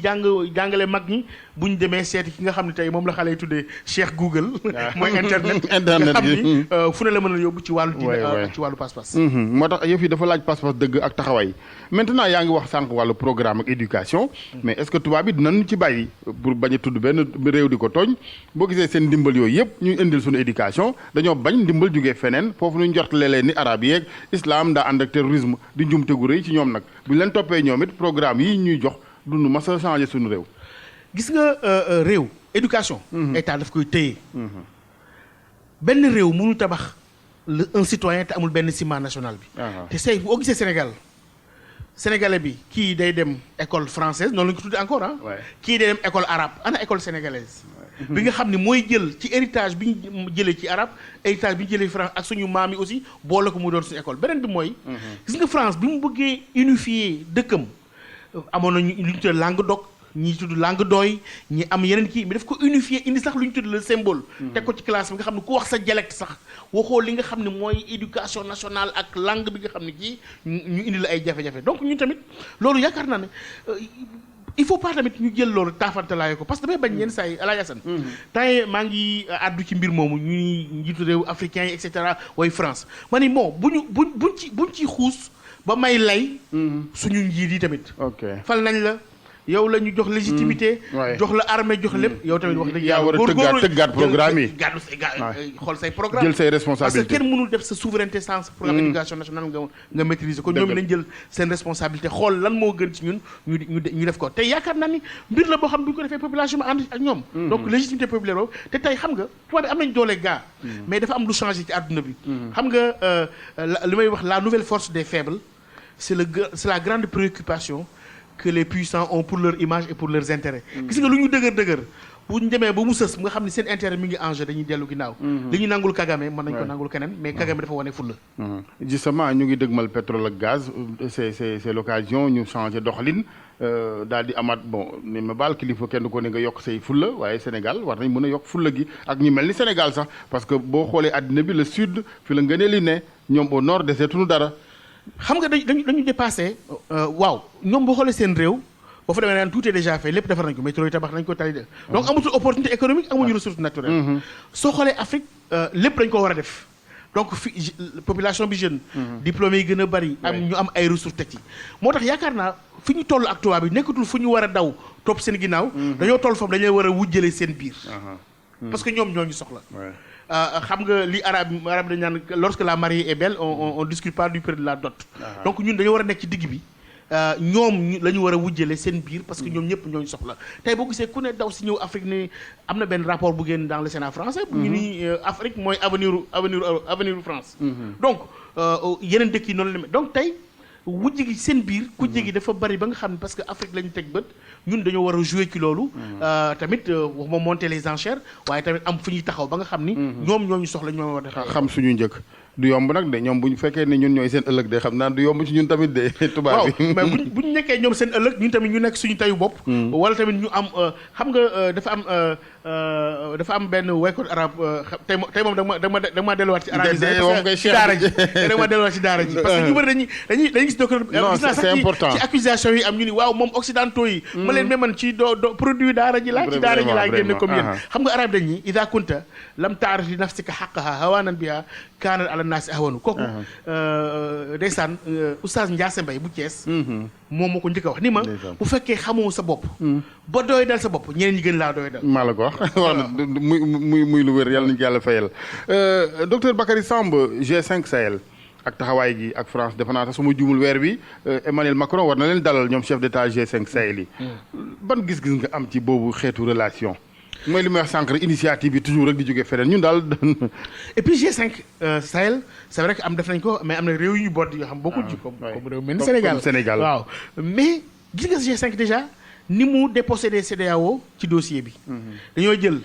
jàngale mag ñi bu ñu demee seeti ki nga xam ne tey moom la xale yi tuddee Cheikh Google mooy internet nga xam ni fu ne la mën a yóbbu ci wàllu diine ci wàllu pas-pas moo tax yëf yi dafa laaj pas-pas dëgg ak taxawaay maintenant yaa ngi wax sànq wàllu programme ak éducation mais est-ce que tubaab bi dinañu ci bàyyi pour bañ a tudd benn réew di ko tooñ boo gisee seen ndimbal yooyu yëpp ñuy indil suñu éducation dañoo bañ ndimbal jógee feneen foofu ñu njort leen ni arab yeeg islam daa ànd ak terrorisme di njumte gu rëy ci ñoom nag bu ñu leen toppee ñoom it programme yi ñuy jox dund mas a changé suñu réew gis nga réew éducation état daf koy téye benn réew mënul tabax un citoyen te amul benn ciment national bi te say boo gisee sénégalais bi kii day dem école française noonu la ñu ko tuddee encore kii day dem école arabe ana école sénégalaise bi nga xam ne mooy jël ci héritage bi ñu jëlee ci arabe héritage bi ñu jëlee France ak suñu maam yi aussi boole ko mu doon suñu école beneen bi mooy gis nga France bi mu bëggee unifier dëkkam amoon nañu lu ñu tuddee Languedoc ñi tudd langue dooy ñi am yeneen kii mais daf ko unifier indi sax lu ñu tudd le symbole teg ko ci classe bi nga xam ne ku wax sa dialecte sax waxoo li nga xam ne mooy éducation nationale ak langue bi nga xam ne kii ñu indi la ay jafe-jafe donc ñun tamit loolu yaakaar naa ne il faut pas tamit ñu jël loolu taafantalaayo ko parce que damay bañ yenn saa yi Alaaji Asan temps maa ngi àddu ci mbir moomu ñuy njiitu réew africain yi et cetera way France ma ni bon buñ ci xuus ba may lay suñu njiit yi tamit fal nañ la yow la ñu jox légitimité jox la armée jox lépp yow tamit wax dëgg yaa war a tëggaat programme yi gàddu xool say programme jël say responsabilité parce que kenn mënul def sa souveraineté sans programme éducation nationale nga maîtriser ko ñoom nañ jël seen responsabilité xool lan moo gën ci ñun ñu def ko te yaakaar naa ni mbir la boo xam ne bu ñu ko defee population bi ànd ak ñoom donc légitimité populaire boobu te tey xam nga tubaab bi am nañ doole gaa mais dafa am lu changé ci àdduna bi xam nga li may wax la nouvelle force des faibles c'est la grande préoccupation que les puissants ont pour leur image et pour leurs intérêts gis nga lu ñu dëgër bu ñu demee ba mu sës nga xam ne seen intérêt mi ngi en jeu dañuy dellu ginnaaw li ñu nangul Kagame mën nañ ko nangul keneen mais Kagame dafa wane fulla justement ñu ngi dëgmal pétrole ak gaz c'est l'occasion ñu changer doxalin daal di amaat bon ni ma baal kilifa kenn ko ne nga yokk say fulla waaye Sénégal war nañ mën a yokk fulla gi ak ñu mel ni Sénégal sax parce que boo xoolee àddina bi le sud fi la ngënee li ne ñoom au nord deseetuñu dara xam nga dañu dépassé waaw ñoom boo xoolee seen réew boo fa demee naan tout est déjà fait lépp defar nañ ko métro yi tabax nañ ko tali donc amatul opportunité économique amuñu ressource naturelle soo xoolee Afrique lépp dañ ko war a def donc fi population bi jeune diplômé yi gën a bari am ñu am ay ressources teg ci moo tax yaakaar naa fi ñu toll ak tubaab bi nekkatul fu ñu war a daw topp seen ginnaaw dañoo toll foofu dañoo war a wujjale seen biir parce que ñoom ñoo ñu soxla xam nga li arabe dañu naan lorsque la mariée est belle on discute pas du prix de la dot donc ñun dañoo war a nekk ci digg bi ñoom la ñu war a wujjale seen biir parce que ñoom ñëpp ñooñu soxla tey boo gisee ku ne daw si ñëw Afrique ni am na benn rapport bu génn dans le Sénat français bu ñu ni Afrique mooy avenir France donc yeneen dëkk yi noonu la donc tey wujj gi seen biir kujje gi dafa bari ba nga xam ne parce que Afrique la ñu teg bët ñun dañoo war a jouer ci loolu tamit waxuma monter les enchères waaye tamit am fu ñuy taxaw ba nga xam ni ñoom ñooñu soxla ñoo war a xam suñu njëkk du yomb nag de ñoom bu ñu fekkee ne ñun ñooy seen ëllëg de xam naa du yomb ci ñun tamit de tubaab bi mais bu ñu nekkee ñoom seen ëllëg ñun tamit ñu nekk suñu tayu bopp wala tamit ñu am xam nga dafa am benn waykat arab tey moom da ma delluwaat ci arabisé ci daara ji da ma delluwaat ci daara ji parce que ñu bëri dañuy gis docteur gis naa sax ci accusation yi am ñu ni waaw moom occidentaux yi ma leen mais man ci produit daara ji laa ci daara ji laa génne comme yéen xam nga arab dañi ida kunta lam taarif li nafsika haqqaha hawanan biha kaana ala naasi ahwanu kooku ndeysaan oustaz Ndiasse Mbaye bu Thiès moom moo ko njëkk a wax ni ma bu fekkee xamoo sa bopp ba doy dal sa bopp ñeneen ñi gën laa doy dal maa la ko wax wax na muy lu wér yàlla nañu ko yàlla fayal docteur Bakary Samb G5 Sahel ak taxawaay gi ak France defe naa su ma juumul weer bi Emmanuel Macron war na leen dalal ñoom chef d'état G5 Sahel yi ban gis-gis nga am ci boobu xeetu relation mooy li may wax sànq rek initiative bi toujours rek di jógee feneen ñun daal. et puis G5 Sahel c'est vrai que am def nañ ko mais am na réew yu boot yoo xam bokkul ci comme réew mel ni Sénégal Sénégal waaw mais gis nga G5 déjà ni mu dépossédé CEDEAO ci dossier bi. dañoo jël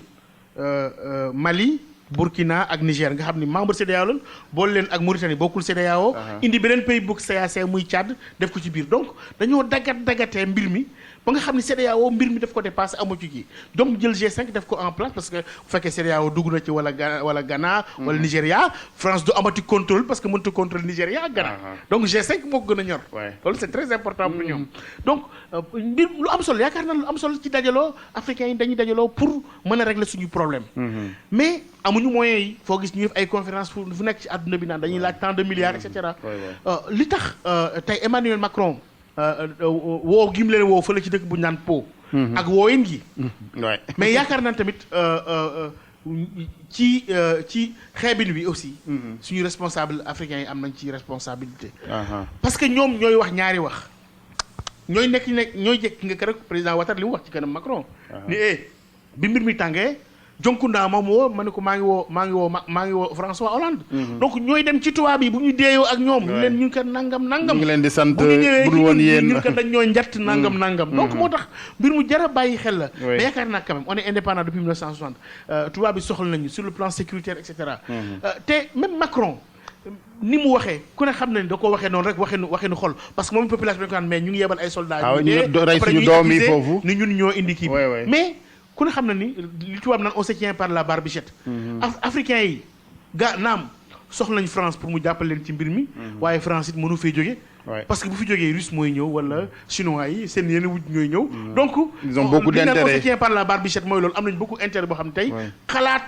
Mali Burkina ak Niger nga xam ni membre CEDEAO la boole leen ak Mauritanie bokkul CEDEAO. indi beneen pays bu CEEAC muy Tchad def ko ci biir donc dañoo dagatee mbir mi. ba nga xam ne CEDEAO mbir mi daf ko dépassé amu ci kii donc jël G5 def ko en place parce que bu fekkee CEDEAO dugg na ci wala Ghana wala Nigéria France du amati contrôle parce que mënut a contrôle Nigéria ak Ghana donc G5 moo ko gën a ñor loolu c'est très important pour ñoom donc mbir lu am solo yaakaar naa lu am solo ci dajaloo africains yi dañuy dajaloo pour mën a régler suñu problème mais amuñu moyens yi foo gis ñu def ay conférence fu nekk ci àdduna bi naan dañuy laaj tant de milliards et cetera li tax tey Emmanuel Macron woo gi mu leen woo fële ci dëkk bu ñu naan Po. ak wooyin gi. mais yaakaar naa tamit ci xeebin bi aussi. suñu responsable africains yi am nañ ci responsabilité. parce que ñoom ñooy wax ñaari wax. ñooy ñooy jekk nga keroog président Ouattara li mu wax ci kanam Macron. ni bi mbir mi tàngee. Jonkundaa moom woo ma ne ko maa ngi woo François Hollande. donc ñooy dem ci tubaab yi bu ñu deeyoo ak ñoom. ñu leen ñun kat nangam. ñu ngi leen di sant bu ñu woon yéen ñun kat dañ ñooy njatt nangam. donc moo tax mbir mu jar a bàyyi xel la. mais yaakaar naa quand même on est indépendant depuis 1960 tubaab yi soxla nañu sur le plan sécuritaire et cetera. te même Macron. ni mu waxee ku ne xam na ni da ko waxee noonu rek waxeenu xol parce que moom population bi dañu ko naan mais ñu ngi yebal ay soldats. ñu rey suñu doom yi foofu ni ñun ñoo indi kii bi mais. ku ne xam na ni li tubaab naan on se tient par la barbichette. africains yi naam soxla nañ France pour mu jàppale leen ci mbir mi. waaye France it mënu fee jóge. parce que bu fi jógee russe mooy ñëw wala chinois yi seen yenn wujj ñooy ñëw. donc ils ont beaucoup d'intérêt on se tient par la barbichette mooy loolu am nañ beaucoup intérêt boo xam ne tey. xalaat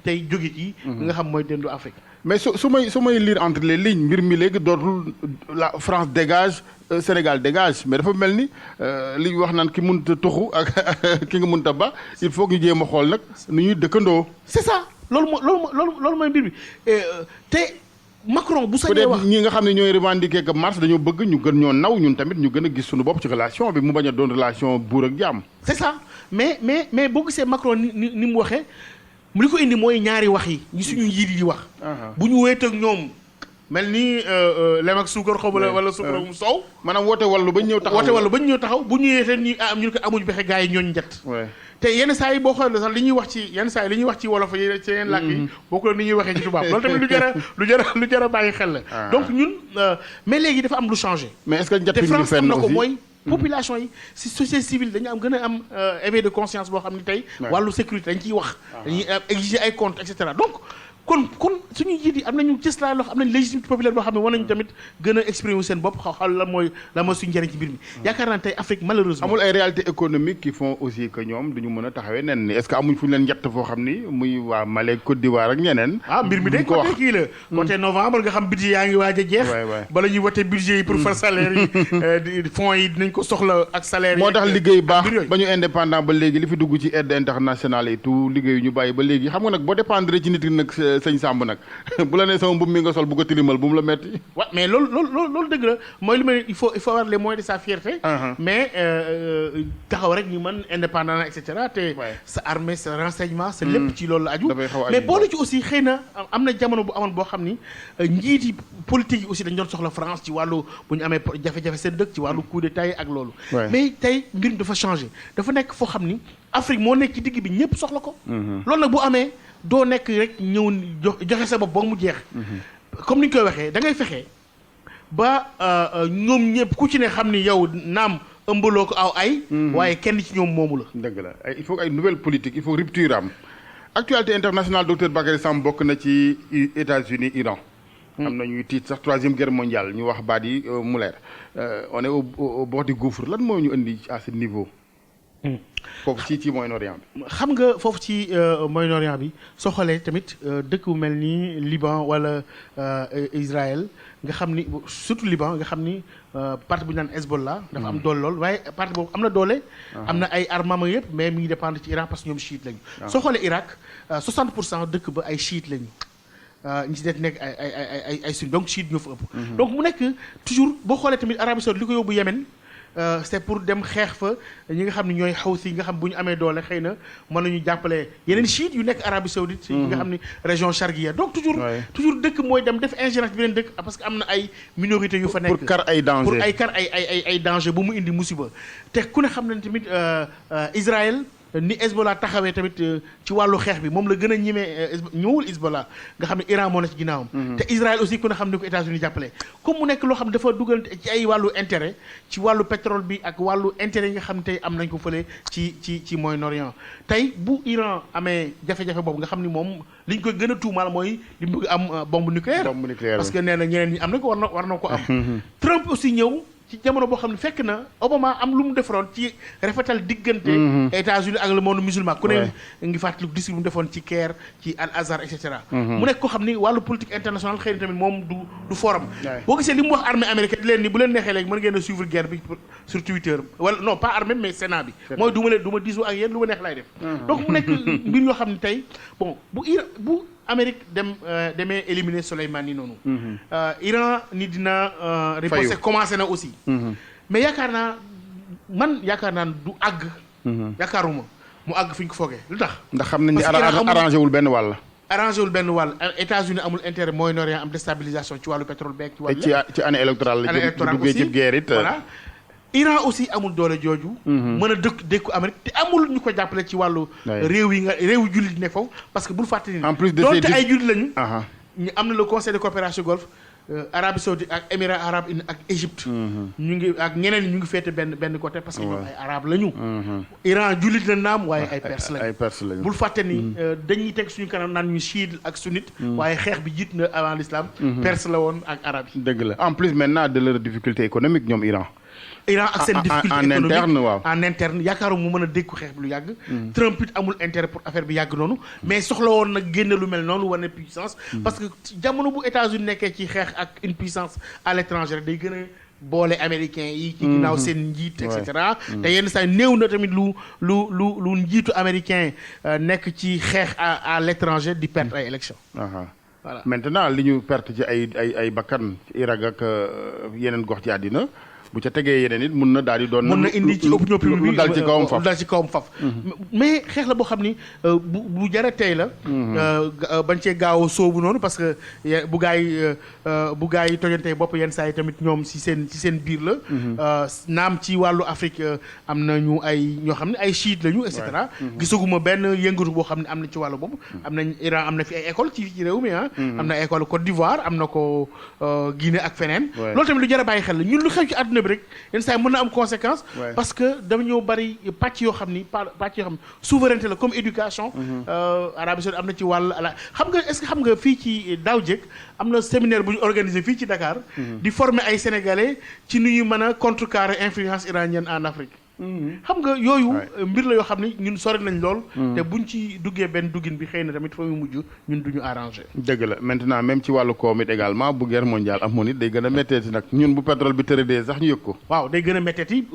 tey jóge ci. nga xam mooy dendu Afrique. mais su may lire entre les lignes mbir mi léegi dootul la France dégage Sénégal dégage mais dafa mel ni li ñu wax naan ki mënut a tuxu ak ki nga mënut a ba il faut que ñu jéem a xool nag nu ñuy dëkkandoo. c'est ça loolu mooy mbir bi te Macron bu sañee wax peut-être ñi nga xam ne ñooy revendiquer que mars dañoo bëgg ñu gën ñoo naw ñun tamit ñu gën a gis suñu bopp ci relation bi mu bañ a doon relation buur ak jaam. c'est ça mais boo gisee Macron ni mu waxee. mu li ko indi mooy ñaari wax yi ñi suñu njiit yi di wax. bu ñu wéet ak ñoom mel ni lem ak suukar xaw ma wala suukar mu soow. maanaam woote wallu ba ñu ñëw taxaw bu ñu yeetee ni ñu ko amuñu pexe gars yi ñooñu njett. te yenn saa yi boo xoolee sax li ñuy wax ci wolof yi ci yenn làkk yi. bokkul ak ni ñuy waxee ci tubaab loolu tamit lu jar a bàyyi xel la. donc ñun mais léegi dafa am lu changé. mais est-ce que njëkk ñu France am na ko aussi mooy. population yi si société civile dañu am gën a am éveil de conscience boo xam ne tey. wàllu sécurité dañ ciy wax. dañuy exiger ay comptes et cetera donc kon suñu njiit yi am nañu cëslaay loo xam am nañu légitimité populaire boo xam ne war nañu tamit gën a exprimer seen bopp xaw lan mooy suñu njëriñ ci mbir mi. yaakaar naa tey Afrique malheureusement. amul ay réalités économiques qui font aussi que ñoom duñu mën a taxawee nen ni est-ce que amuñ fu ñu leen njett foo xam ni muy waa Mali Côte d'Ivoire ak ñeneen. mbir mi de côté kii la. côté novembre nga xam budget yaa ngi waaj a jeex. bala ñuy wote budget yi pour faire salaire yi fonds yi dinañ ko soxla ak salaire yi. moo tax liggéey baax ba ñu indépendant ba léegi li fi dugg ci aide internationale et tout liggéeyu ñu bàyyi ba léegi xam nga nag boo dépendre ci nit ki nag sëñ Samb nag bu la nee sama mbubb mi nga sol bu ko tilimal bu mu la metti. waaw mais loolu dëgg la mooy li ma il faut avoir les moyens de sa fierté. mais taxaw rek ñu mën indépendant et cetera te sa armée sa renseignement sa lépp ci loolu la aju. mais boole ci aussi xëy na am na jamono bu amoon boo xam ni njiiti politique yi aussi dañ doon soxla France ci wàllu bu ñu amee jafe-jafe seen dëkk ci wàllu coup d'état ak loolu. mais tey mbir mi dafa changé dafa nekk foo xam ni Afrique moo nekk ci digg bi ñëpp soxla ko. loolu nag bu amee. doo nekk rek ñëw joxe sa bopp ba mu jeex. comme ni ñu koy waxee da ngay fexe ba ñoom ñëpp ku ci ne xam ni yow naam ëmbaloo ko aw ay. waaye kenn ci ñoom moomu la. dëgg la il faut ay nouvelle politique il faut rupture am. actualité internationale docteur Bakary Samb bokk na ci États-Unis Iran. am na ñuy tiit sax 3e guerre mondiale ñu wax baat yi mu leer on est au bord du gouffre lan moo ñu indi à ce niveau. foofu ci Moyen-Orient bi. xam nga foofu ci Moyen-Orient bi soo xoolee tamit dëkk bu mel ni Liban wala Israël nga xam ni surtout Liban nga xam ni parti bu ñu naan Hezbollah. dafa am doole lool waaye parti boobu am na doole. am na ay armement yëpp mais mi ngi dépendre ci Iran parce que ñoom chiite lañu. soo xoolee Irak 60% dëkk ba ay chiite lañu. ñi ci des nekk ay sunni donc chiite ñoo fa ëpp. donc mu nekk toujours boo xoolee tamit Arabie Saoudite li ko yóbbu Yémen. c'est pour dem xeex fa ñi nga xam ne ñooy Houthi nga xam bu ñu amee doole xëy na mën nañu jàppale yeneen chiites yu nekk Arabie Saoudite yi nga xam ni région Charqiyya donc toujours dëkk mooy dem def ingérence bi leen dëkk parce que am na ay minorités yu fa nekk pour kar ay danger pour ay danger bu mu indi musiba te ku ne xam ne tamit Israël ni Hezbollah taxawee tamit ci wàllu xeex bi moom la gën a ñëwul Hezbollah nga xam ne Iran moo na ci ginnaawam te Israël aussi ku ne xam ne ko États-Unis jàppale comme mu nekk loo xam ne dafa dugal ci ay wàllu intérêt ci wàllu pétrole bi ak wàllu intérêt yi nga xam ne tey am nañ ko fële ci Moyen-Orient tey bu Iran amee jafe-jafe boobu nga xam ni moom li ñu koy gën a tuumaal mooy li mu bëgg am bombe nucléaire parce que nee na ñeneen ñi am na ko war na ko am Trump aussi ñëw ci jamono boo xam ne fekk na Obama am lu mu defaroon ci rafetal diggante États-Unis ak le monde musulman ku ne ngi fàttaliku discours bu mu defoon ci Caire ci Al Azhar et cetera mu nekk ko xam ni wàllu politique internationale xëy na tamit moom du forum boo gisee li mu wax armée américaine di leen ni bu leen neexee léegi mën ngeen a suivre guerre bi sur Twitter wala non pas armée mais Sénat bi mooy du ma diisoo ak yéen lu ma neex laay def donc mu nekk mbir yoo xam ne tey bon bu Amérique demee éliminer Soleimani noonu Iran ni dina riposter commencé na aussi mais yaakaar naa du àgg yaakaaruma mu àgg fi ñu ko foogee lu tax ndax xam nañ ni arrangé wul benn wàll États-Unis amul intérêt Moyen-Orient am déstabilisation ci wàllu pétrole beeg ci wàllu ci année électorale la duggee ci guerre it voilà Iran aussi amul doole jooju mën a dékku Amérique te amul ñu ko jàppale ci wàllu réewu jullit nekk foofu parce que bul fàtte ni en plus de doonte ay jullit lañu ñu am na le conseil de coopération Golfe Arabie Saoudite ak Émirats arabes unis ak Égypte ñu ngi ak ñeneen ñu ngi féete benn côté parce que ñoom ay arabe lañu Iran jullit la naam waaye ay perse lañu bul fàtte ni dañuy teg suñu kanam naan ñu chiite ak sunnite waaye xeex bi jiit na avant l'islam perse la woon ak arabe yi dëgg la en plus maintenant de leur difficulté économique ñoom Iran ak seen difficulté économique en interne yaakaaru mu mën a dékku xeex bi lu yàgg Trump it amul intérêt pour affaire bi yàgg noonu mais soxla woon nag génne lu mel noonu wane puissance parce que jamono bu États-Unis nekkee ci xeex ak une puissance à l'étranger day gën a boole américain yi ci ginnaaw seen njiit et cetera te yenn saa néew na tamit lu njiitu américain nekk ci xeex à l'étranger di perdre ay élection voilà maintenant li ñu perte ci ay bakkan ci Irak ak yeneen gox ci àddina bu ca tegee yeneen it mun na daal di doon. mun na indi ci opinion publique lu dal ci kawam faf mais xeex la boo xam ni bu jara tey la. bañ cee gaaw a sóobu noonu parce que bu gaa yi tojantee bopp yenn saa yi tamit ñoom ci seen biir la. naam ci wàllu Afrique am na ñu ñoo xam ne ay chiites lañu et cetera. gisaguma benn yëngatu boo xam ne am na ci wàllu boobu. am nañ Iran am na fi ay école ci réew mi am na école Côte d'Ivoire am na ko Guinée ak feneen. loolu tamit lu jar a bàyyi xel la ñun lu xew ci àdduna bi rek yenn saa yi mën na am conséquence. parce que dama ñëw bari pàcc yoo xam ni souveraineté la comme éducation. Arabie Saoudite am na ci wàll xam nga est-ce que xam nga fii ci daaw jëkk am na séminaire bu ñu organisé fii ci Dakar. di former ay sénégalais ci nu ñu mën a contrecarrer influence iranienne en Afrique. xam nga yooyu mbir la yoo xam ni ñun sori nañ lool. te buñ ci duggee benn duggin bi xëy na tamit fa mu mujj ñun duñu arrangé. dëgg la maintenant même ci wàllu koom it également bu guerre mondiale amoon it day gën a métteeti nag ñun bu pétrole bi tëradee sax ñu yëg ko. waaw day gën a métteeti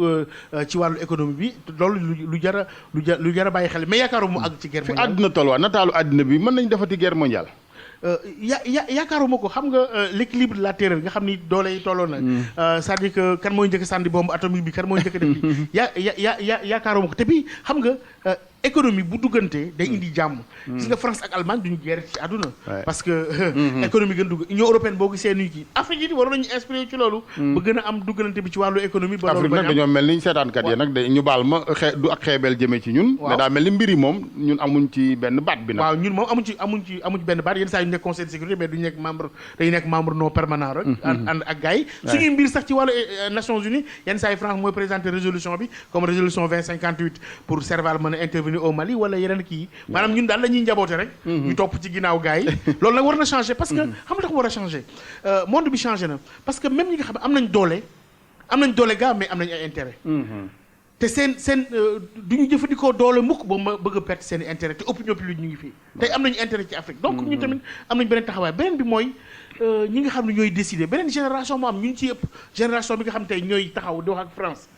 ci wàllu économie bi loolu lu jar a bàyyi xel mais yaakaaruma mu àgg ci guerre mondiale. fi àdduna toll waa nataalu àddina bi mën nañ defati guerre mondiale. yaakaaruma ko xam nga l'équilibre de la terreur nga xam ni doole yi tolloo na c'est-à-dire que kan mooy njëkk sànni bombe atomique bi kan mooy njëkk def bi yaakaaruma ko te bi xam nga économie bu duggante day indi jàmm. gis nga France ak Allemagne duñu guerre ci àdduna. parce que économie gën dugg Union européenne boo gisee nuyu kii Afrique yi waroon nañu inspiré ci loolu. ba gën a am duggalante bi ci wàllu économie. ba loolu Afrique nag dañoo mel ni seetaankat yi nag ñu baal ma du ak xeebeel jëmee ci ñun. mais daa mel ni mbir yi moom ñun amuñ ci benn baat bi nag. waaw ñun moom amuñ ci benn baat yenn saa yu ñu nekk conseil de sécurité mais duñu nekk membre non permanent rek. ànd ak gars yi suñuy mbir sax ci wàllu Nations Unies yenn saa yi France mooy présenter résolution bi comme résolution 2058 pour Serval mën a intervenir au Mali wala yeneen kii maanaam ñun daal la ñuy njaboote rek ñu topp ci ginnaaw gars yi loolu nag war na changer parce que xam nga tax war a changer monde bi changé na parce que même ñi nga xam ne am nañ doole gaa mais am nañ ay intérêt te seen du ñu jëfandikoo doole mukk ba ma bëgg a perte seen intérêt te opinion publique ñu ngi fii tey am nañu intérêt ci Afrique donc ñun tamit am nañ beneen taxawaay beneen bi mooy ñi nga xam ne ñooy décider beneen génération moo am ñu ngi ci ëpp génération bi nga xam tey ñooy taxaw di wax ak France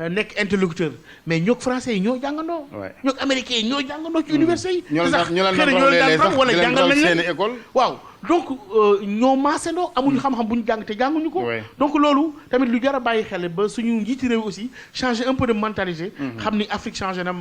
nekk interlocuteur mais ñoog français yi ñoo jàngandoo ñoog américains yi ñoo jàngandoo ci université yi sax xëy na ñoo leen daan France wala jàngal nañ leen waaw donc ñoo maasandoo amuñu xam-xam bu ñu jàng te jànguñu ko. donc loolu tamit lu jar a bàyyi xel ba suñu njiiti réew aussi changer un peu de mentalité. xam ni Afrique changé na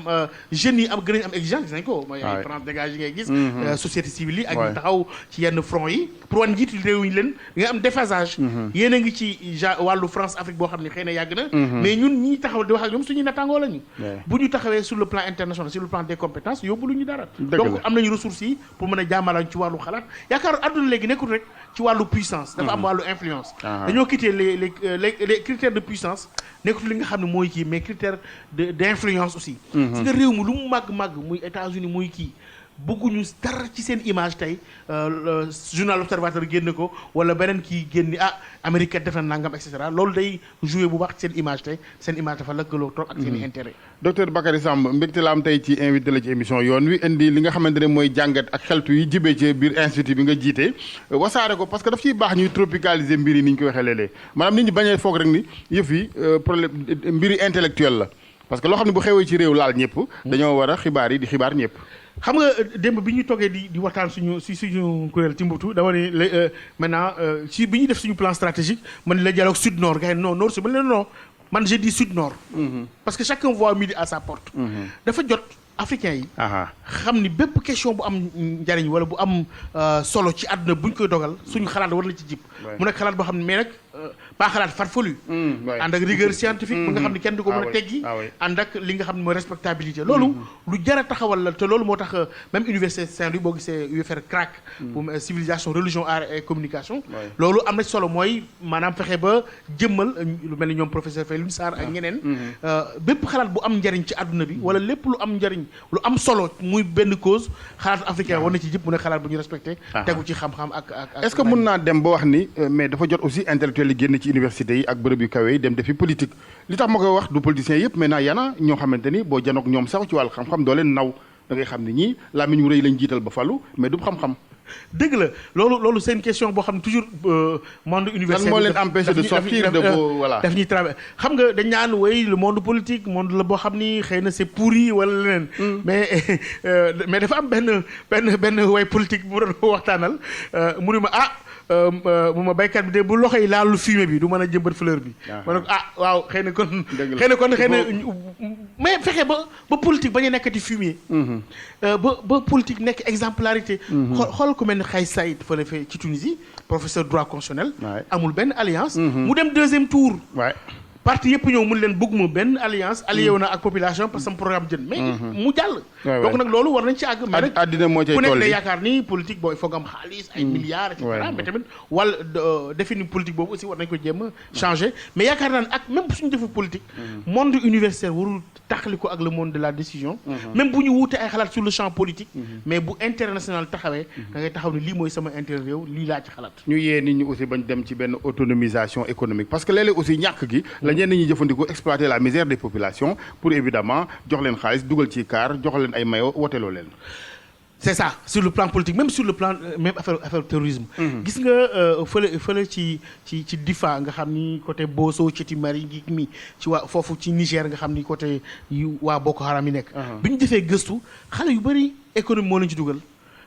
jeunes yi gën a am exigence gis nañ ko. mooy ay France dégage yi ngay gis. société civile yi ak ñu taxaw ci yenn front yi pour wan njiiti réew yi leen nga am déphasage. yéen a ngi ci wàllu France Afrique boo xam ne xëy na yàgg na. mais ñun ñi taxaw di wax ak ñoom suñuy nattangoo lañu. bu ñu taxawee sur le plan international sur le plan des compétences yóbbu lu ñu dara. donc am nañu ressources yi pour mën a jàmmalañ ci wàllu xalaat yaakaar àdduna léegi nekkul rek ci wàllu puissance. dafa am wàllu influence. dañoo quitter les critères de puissance nekkul li nga xam ne mooy kii mais critère d' influence aussi. si nga réew mi lu mu màgg muy États-Unis muy kii. bëgguñu dara ci seen image tey journal Observateur génn ko wala beneen kii génni Amérique def na nangam et cetera loolu day joué bu baax ci seen image tey seen image dafa lëkkaloo trop ak seen i intérêt. docteur Bakary Samb mbégte la am tey ci invité la ci émission yoon wi indi li nga xamante ne mooy jàngat ak xeltu yi jibee ci biir institut bi nga jiite wasaare ko parce que daf ciy baax ñuy tropicaliser mbir yi ni ñu ko waxee léeg-léeg maanaam nit ñi bañee foog rek ni yëf yi problème mbiri intellectuel la parce que loo xam ne bu xewee ci réew laal ñëpp dañoo war a xibaar yi di xibaar ñëpp. xam nga démb bi ñu toogee di waxtaan suñu kuréel Timbuktu dama ne maintenant ci bi ñuy def suñu plan stratégique man la dialogue sud nord gars yi non nord sud man leen non man j'ai dit sud nord. parce que chacun voit midi à sa porte. dafa jot africains yi. xam ni bépp question bu am njariñ wala bu am solo ci àdduna bu ñu koy dogal suñu xalaat war la ci jib mu nekk xalaat boo xam ne mais nag pas xalaat farfelu. ànd ak rigueur scientifique. bu nga xam ne kenn du ko mën a teggi. ànd ak li nga xam ne mooy respectabilité. loolu lu jar a taxawal la te loolu moo tax même université Saint-Louis boo gisee UFR CRAC. pour civilisation religion art et communication. loolu am na solo mooy maanaam fexe ba jëmmal lu mel ni ñoom professeur Faye Lune Sarr ak ñeneen. bépp xalaat bu am njariñ ci àdduna bi wala lépp lu am njariñ lu am solo muy benn cause xalaatu africain war na ci jëpp mu ne xalaat bu ñu respecté. tegu ci xam-xam ak. est-ce que mën naa dem ba wax ni mais dafa jot aussi intellectuel yi génn ci université yi ak bërëb yu kawe yi dem defi politique li tax ma koy wax du politiciens yëpp maintenant yana ñoo xamante ni boo janook ñoom sax ci wàllu xam-xam doo leen naw da ngay xam ne ñii làmmiñ wu rëy lañ jiital ba falu mais du xam-xam. dëgg la loolu c'est une question boo xam ne toujours monde universitaire moo leen empêché de sortir de vos voilà daf ñuy travailler xam nga dañ naan way le monde politique monde la boo xam ni xëy na c'est pourri wala leneen mais dafa am benn way politique bu doon waxtaanal mu ne ma mu ma béykat bi de bu loxo yi laalu fumier bi du mën a jëmbat fleur bi ma ne ko waaw xëy na kon mais fexe ba politique bañ a nekkati fumier ba politique nekk exemplarité xool ku mel ni Kais Saied fële fee ci Tunisie professeur droit constitutionnel amul benn alliance mu dem deuxième tour parti yëpp ñëw mun leen bëgguma benn alliance allié wu na ak population parce que sama programme jën mais mu jàll donc nag loolu war nañ ci àgg mais nag àddina moo cay ku nekk toll day yaakaar ni politique boobu il faut nga am xaalis ay milliards et cetera mais tamit wala défini politique boobu aussi war nañ ko jéem a changer mais yaakaar naa ne ak même suñu defu politique monde universitaire warul taxali ko ak le monde de la décision même bu ñu wuute ay xalaat sur le champ politique mais bu international taxawee da ngay taxaw ni lii mooy sama intérêt réew lii laa ci xalaat ñu yee nit ñi aussi bañ dem ci benn autonomisation économique parce que léeg-léeg aussi ñàkk gi la ñenn ñi jëfandikoo exploiter la misère des populations pour évidemment jox leen xaalis dugal ci kaar jox leen ay mayo woteloo leen c'est ça sur le plan politique même sur le plan même affaire terrorisme gis nga fële ci Difa nga xam ni côté Boso Ceti Mari ngi mi ci waa foofu ci Niger nga xam ni côté yu waa Boko Haram yi nekk bi ñu defee gëstu xale yu bëri économie moo leen ci dugal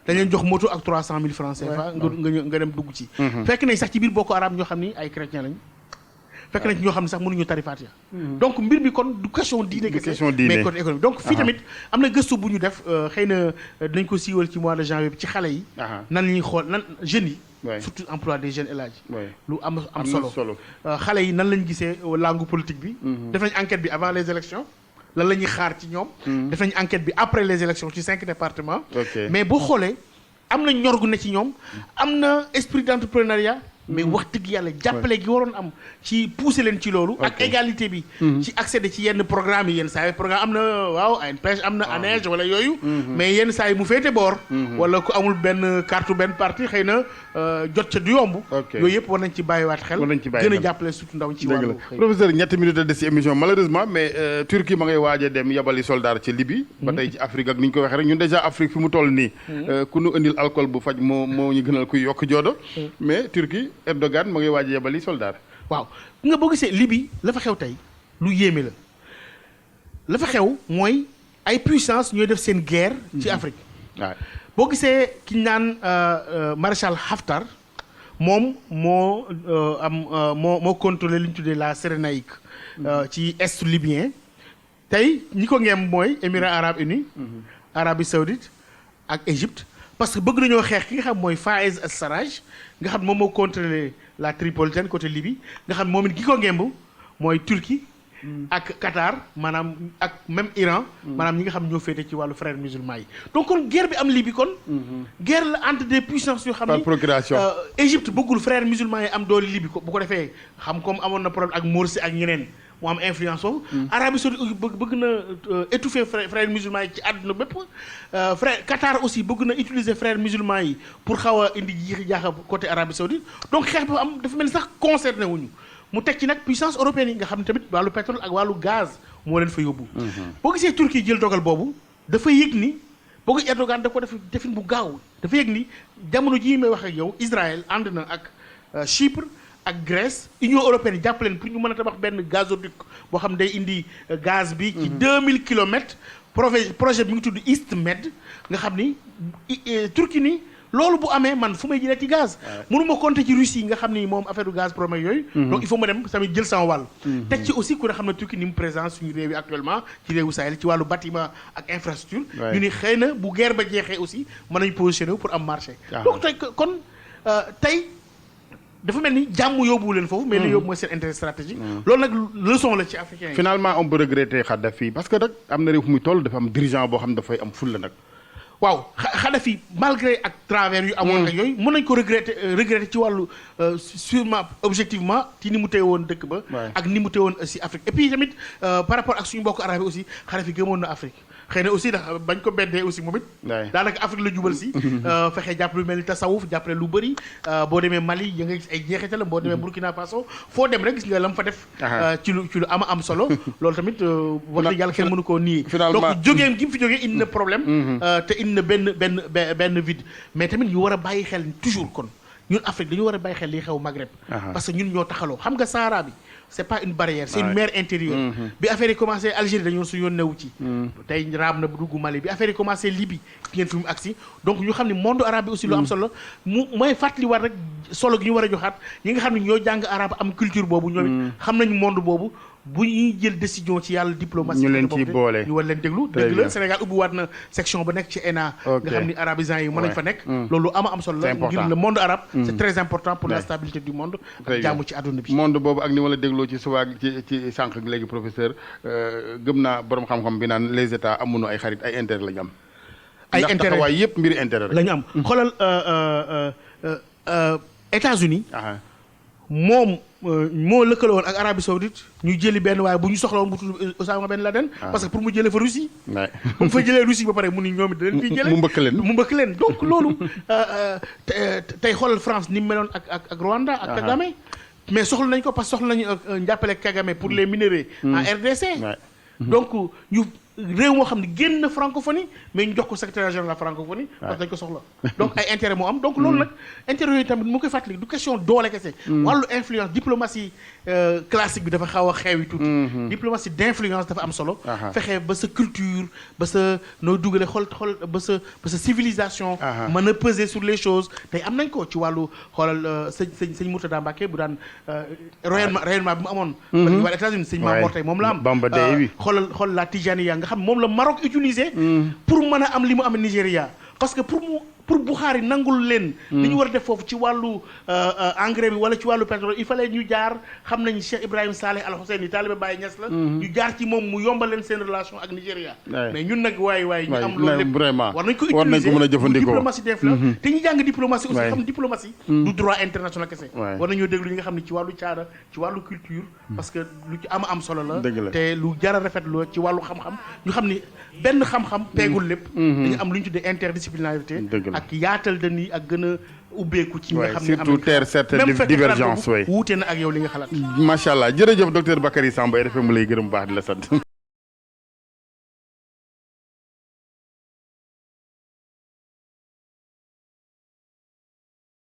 dañ leen jox moto ak 300 000 francs CFA nga dem dugg ci fekk nañ sax ci biir Boko Haram ñoo xam ni ay chrétiens lañ fekk nañ ci ñoo xam ne sax mënuñu tarifaat ya donc mbir mi kon du question diine mais côté économique donc fii tamit am na gëstu bu ñu def xëy na dinañ ko siiwal ci mois de janvier bi ci xale yi nan la ñuy xool nan jeunes yi surtout emploi des jeunes élage lu am solo xale yi nan lañ gisee langue politique bi def nañ enquête bi avant les élections lan la ñuy xaar ci ñoom def nañ enquête bi après les élections ci 5 départements mais boo xoolee am na ñor gu ne ci ñoom am na esprit d'entrepreneuriat mais wax dëgg yàlla jàppale gi waroon am ci pousser leen ci loolu ak égalité bi ci accéder ci yenn programme yi yenn saa yi programme am na waaw ANPEJ am na ANEJ wala yooyu mais yenn saa yi mu féete boor wala ku amul benn carte benn parti xëy na jot ca du yomb yooyu yëpp war nañ ci bàyyiwaat xel gën a jàppale surtout ndaw ci wàllu professeur ñetti minutes des ci émission malheureusement mais Turquie ma ngay waaj a dem yabali soldat ci Libye ba tey ci Afrique ak ni ñu ko waxee rek ñun déjà Afrique fi mu toll nii ku nu indil alcool bu faj moo ñu gënal kuy yokk joodo mais Turquie Erdogan ma ngay waaj a yabali soldat waaw nga boo gisee Libye la fa xew tey lu yéeme la fa xew mooy ay puissance ñooy def seen guerre ci Afrique boo gisee ki ñu naan maréchal Haftar moom moo contrôlé li ñu tuddee la Cyrénaïque ci est libyen tey ñi ko ngeem mooy Émirats arabes unis Arabie saoudite ak Égypte parce que bëgg nañoo xeex ki nga xam mooy Fayez al-Sarraj nga xam moom moo contrôlé la Tripolitaine côté Libye nga xam moom it ki ko ngemb mooy Turquie ak Qatar maanaam ak même Iran maanaam ñi nga xam ñoo féete ci wàllu frères musulmans yi donc kon guerre bi am Libye kon guerre la entre des puissances yoo xam par ni procuration Égypte bëggul frères musulmans yi am doole Libye ko bu ko defee xam comme amoon na problème ak Morsi ak ñeneen mu am influence foofu Arabie saoudite bëgg na étouffer frères musulmans yi ci àdduna bépp frère Qatar aussi bëgg na utiliser frères musulmans yi pour xaw a indi jiixi jaaxa côté Arabie saoudite donc xeex bi am dafa mel ni sax concerné wuñu mu teg ci nag puissance européenne yi nga xam ne tamit wàllu pétrole ak wàllu gaz moo leen fa yóbbu boo gisee Turquie jël dogal boobu dafa yëg ni boo gis Erdogan da ko def defin bu gaaw dafa yëg ni jamono jii may wax ak yow Israël ànd na ak Chypre ak Grèce Union européenne jàppaleen pour ñu mën a tabax benn gazoduc boo xam ne day indi gaz bi ci 2000 kilomètres projet bi ngi tudd EastMed nga xam ni Turquie ni loolu bu amee man fu may jëlee ci gaz mënuma compter ci Russie nga xam ni moom affaire du gaz problème yooyu donc il faut ma dem tamit jël sama wàll teg ci aussi ku ne xam ne Turquie ni mu présent suñu réew yi actuellement ci réewu Sahel ci wàllu bâtiment ak infrastructure ñu ni xëy na bu guerre ba jeexee aussi mën nañu positionné wu pour am marché donc tey kon tey dafa mel ni jàmm yóbbu leen foofu mais li yóbbu mooy seen intérêt stratégique loolu nag leçon la ci africain yi finalement on peut regretter Kadhafi parce que nag am na réew fu muy toll dafa am dirigeant boo xam ne dafay am fulla nag waaw Kadhafi malgré ak travers yu amoon ak yooyu mën nañ ko regretter ci wàllu sûrement objectivement ci ni mu téye woon dëkk ba ak ni mu téye woon aussi Afrique et puis tamit par rapport ak suñu mbokk arabe yi aussi Kadhafi gëmoon na Afrique xëy na aussi ndax bañ ko beddee aussi moom it daanaka Afrique la jubal si fexee jàppale lu mel ni tasawuf jàppale lu bëri boo demee Mali ya nga gis ay jeexital boo demee Burkina Faso foo dem rek gis nga la mu fa def ci lu am solo loolu tamit wax dëgg yàlla kenn mënu koo nii donc jógeem gi mu fi jógee indi na problème te indi na benn vide mais tamit ñu war a bàyyi xel toujours kon ñun Afrique dañu war a bàyyi xel li xew Maghreb parce que ñun ñoo taxaloo xam nga Sahara bi c'est pas une barrière c'est une mer intérieure bi affaire yi commencé Algérie dañoon su yoon newu ci tey raam na bu dugg Mali bi affaire yi commencé Libye ngeen fi mu agsi donc ñu xam ne monde arabe bi aussi lu am solo mooy fàttali war rek solo gi ñu war a joxaat ñi nga xam ne ñoo jàng arabe am culture boobu ñoom it xam nañu monde boobu bu ñuy jël décision ci yàlla diplomatie ñu leen ciy boole ñu war leen déglu dëgg la Sénégal ubbiwaat na section ba nekk ci ENA nga xam ni arabisants yi mën nañ fa nekk loolu am solo la ngir le monde arabe c'est très important pour la stabilité du monde ak jàmm ci àdduna bi monde boobu ak ni ma la dégloo ci suba ci sànq léegi professeur gëm naa borom xam-xam bi naan les états amuñu ay xarit ay intérêt la ñu am ay intérêt ndax taxawaay yëpp mbiri intérêt la ñu am xoolal États-Unis moom moo lëkkale woon ak Arabie Saoudite ñu jëli benn waaye bu ñu soxla woon bu tudd Osama Ben Laden parce que pour mu jëlee fa Russie bu mu fa jëlee Russie ba pare mu ni ñoom it da leen fiy jëlee mu mbëkk leen donc loolu tey xoolal France ni mu meloon ak Rwanda ak Kagame mais soxla nañ ko parce que soxla nañu njàppale Kagame pour les minerais en RDC donc ñu réew moo xam ne génn na francophonie mais ñu jox ko secrétaire général de la francophonie parce que dañ ko soxla donc ay intérêt moo am donc loolu nag intérêt yooyu tamit mu koy fàttali du question doole kese wàllu influence diplomatie classique bi dafa xaw a xeewi tuuti diplomatie d'influence dafa am solo fexe ba sa culture ba sa noo dugale xool ba sa civilisation mën a peser sur les choses tey am nañ ko ci wàllu xoolal sëñ Mourtada Mbacké bu daan rayonnement bi mu amoon wala États-Unis sëñ Mamor tey moom la am xool la Tijaniya nga xam moom la Maroc utilisé pour mën a am li mu am Nigéria parce que pour Bukhari nangul leen li ñu war a def foofu ci wàllu engrais bi wala ci wàllu pétrole il fallait ñu jaar xam nañ Cheikh Ibrahim Saleh Al Husseini taaliba Baye Niass la ñu jaar ci moom mu yombal leen seen relation ak Nigéria mais ñun nag waaye ñu am loolu lépp vraiment war nañ ko utiliser mën a jëfandikoo diplomatie d'influence te ñu jàng diplomatie aussi xam diplomatie du droit international kese war nañoo déglu ñi nga xam ne ci wàllu caada ci wàllu culture parce que lu ci am solo la te lu jar a rafetlu ci wàllu xam-xam ñu xam ni benn xam-xam peegul lépp dañu am lu ñu tuddee interdisciplinarité ak yaatal de nii ak gën a ubbeeku ci nga xam ne surtout terre certaine divergence wuute na ak yow li nga xalaat macha allah jërëjëf docteur Bakary Samba RFM mu lay gërëm bu baax di la sant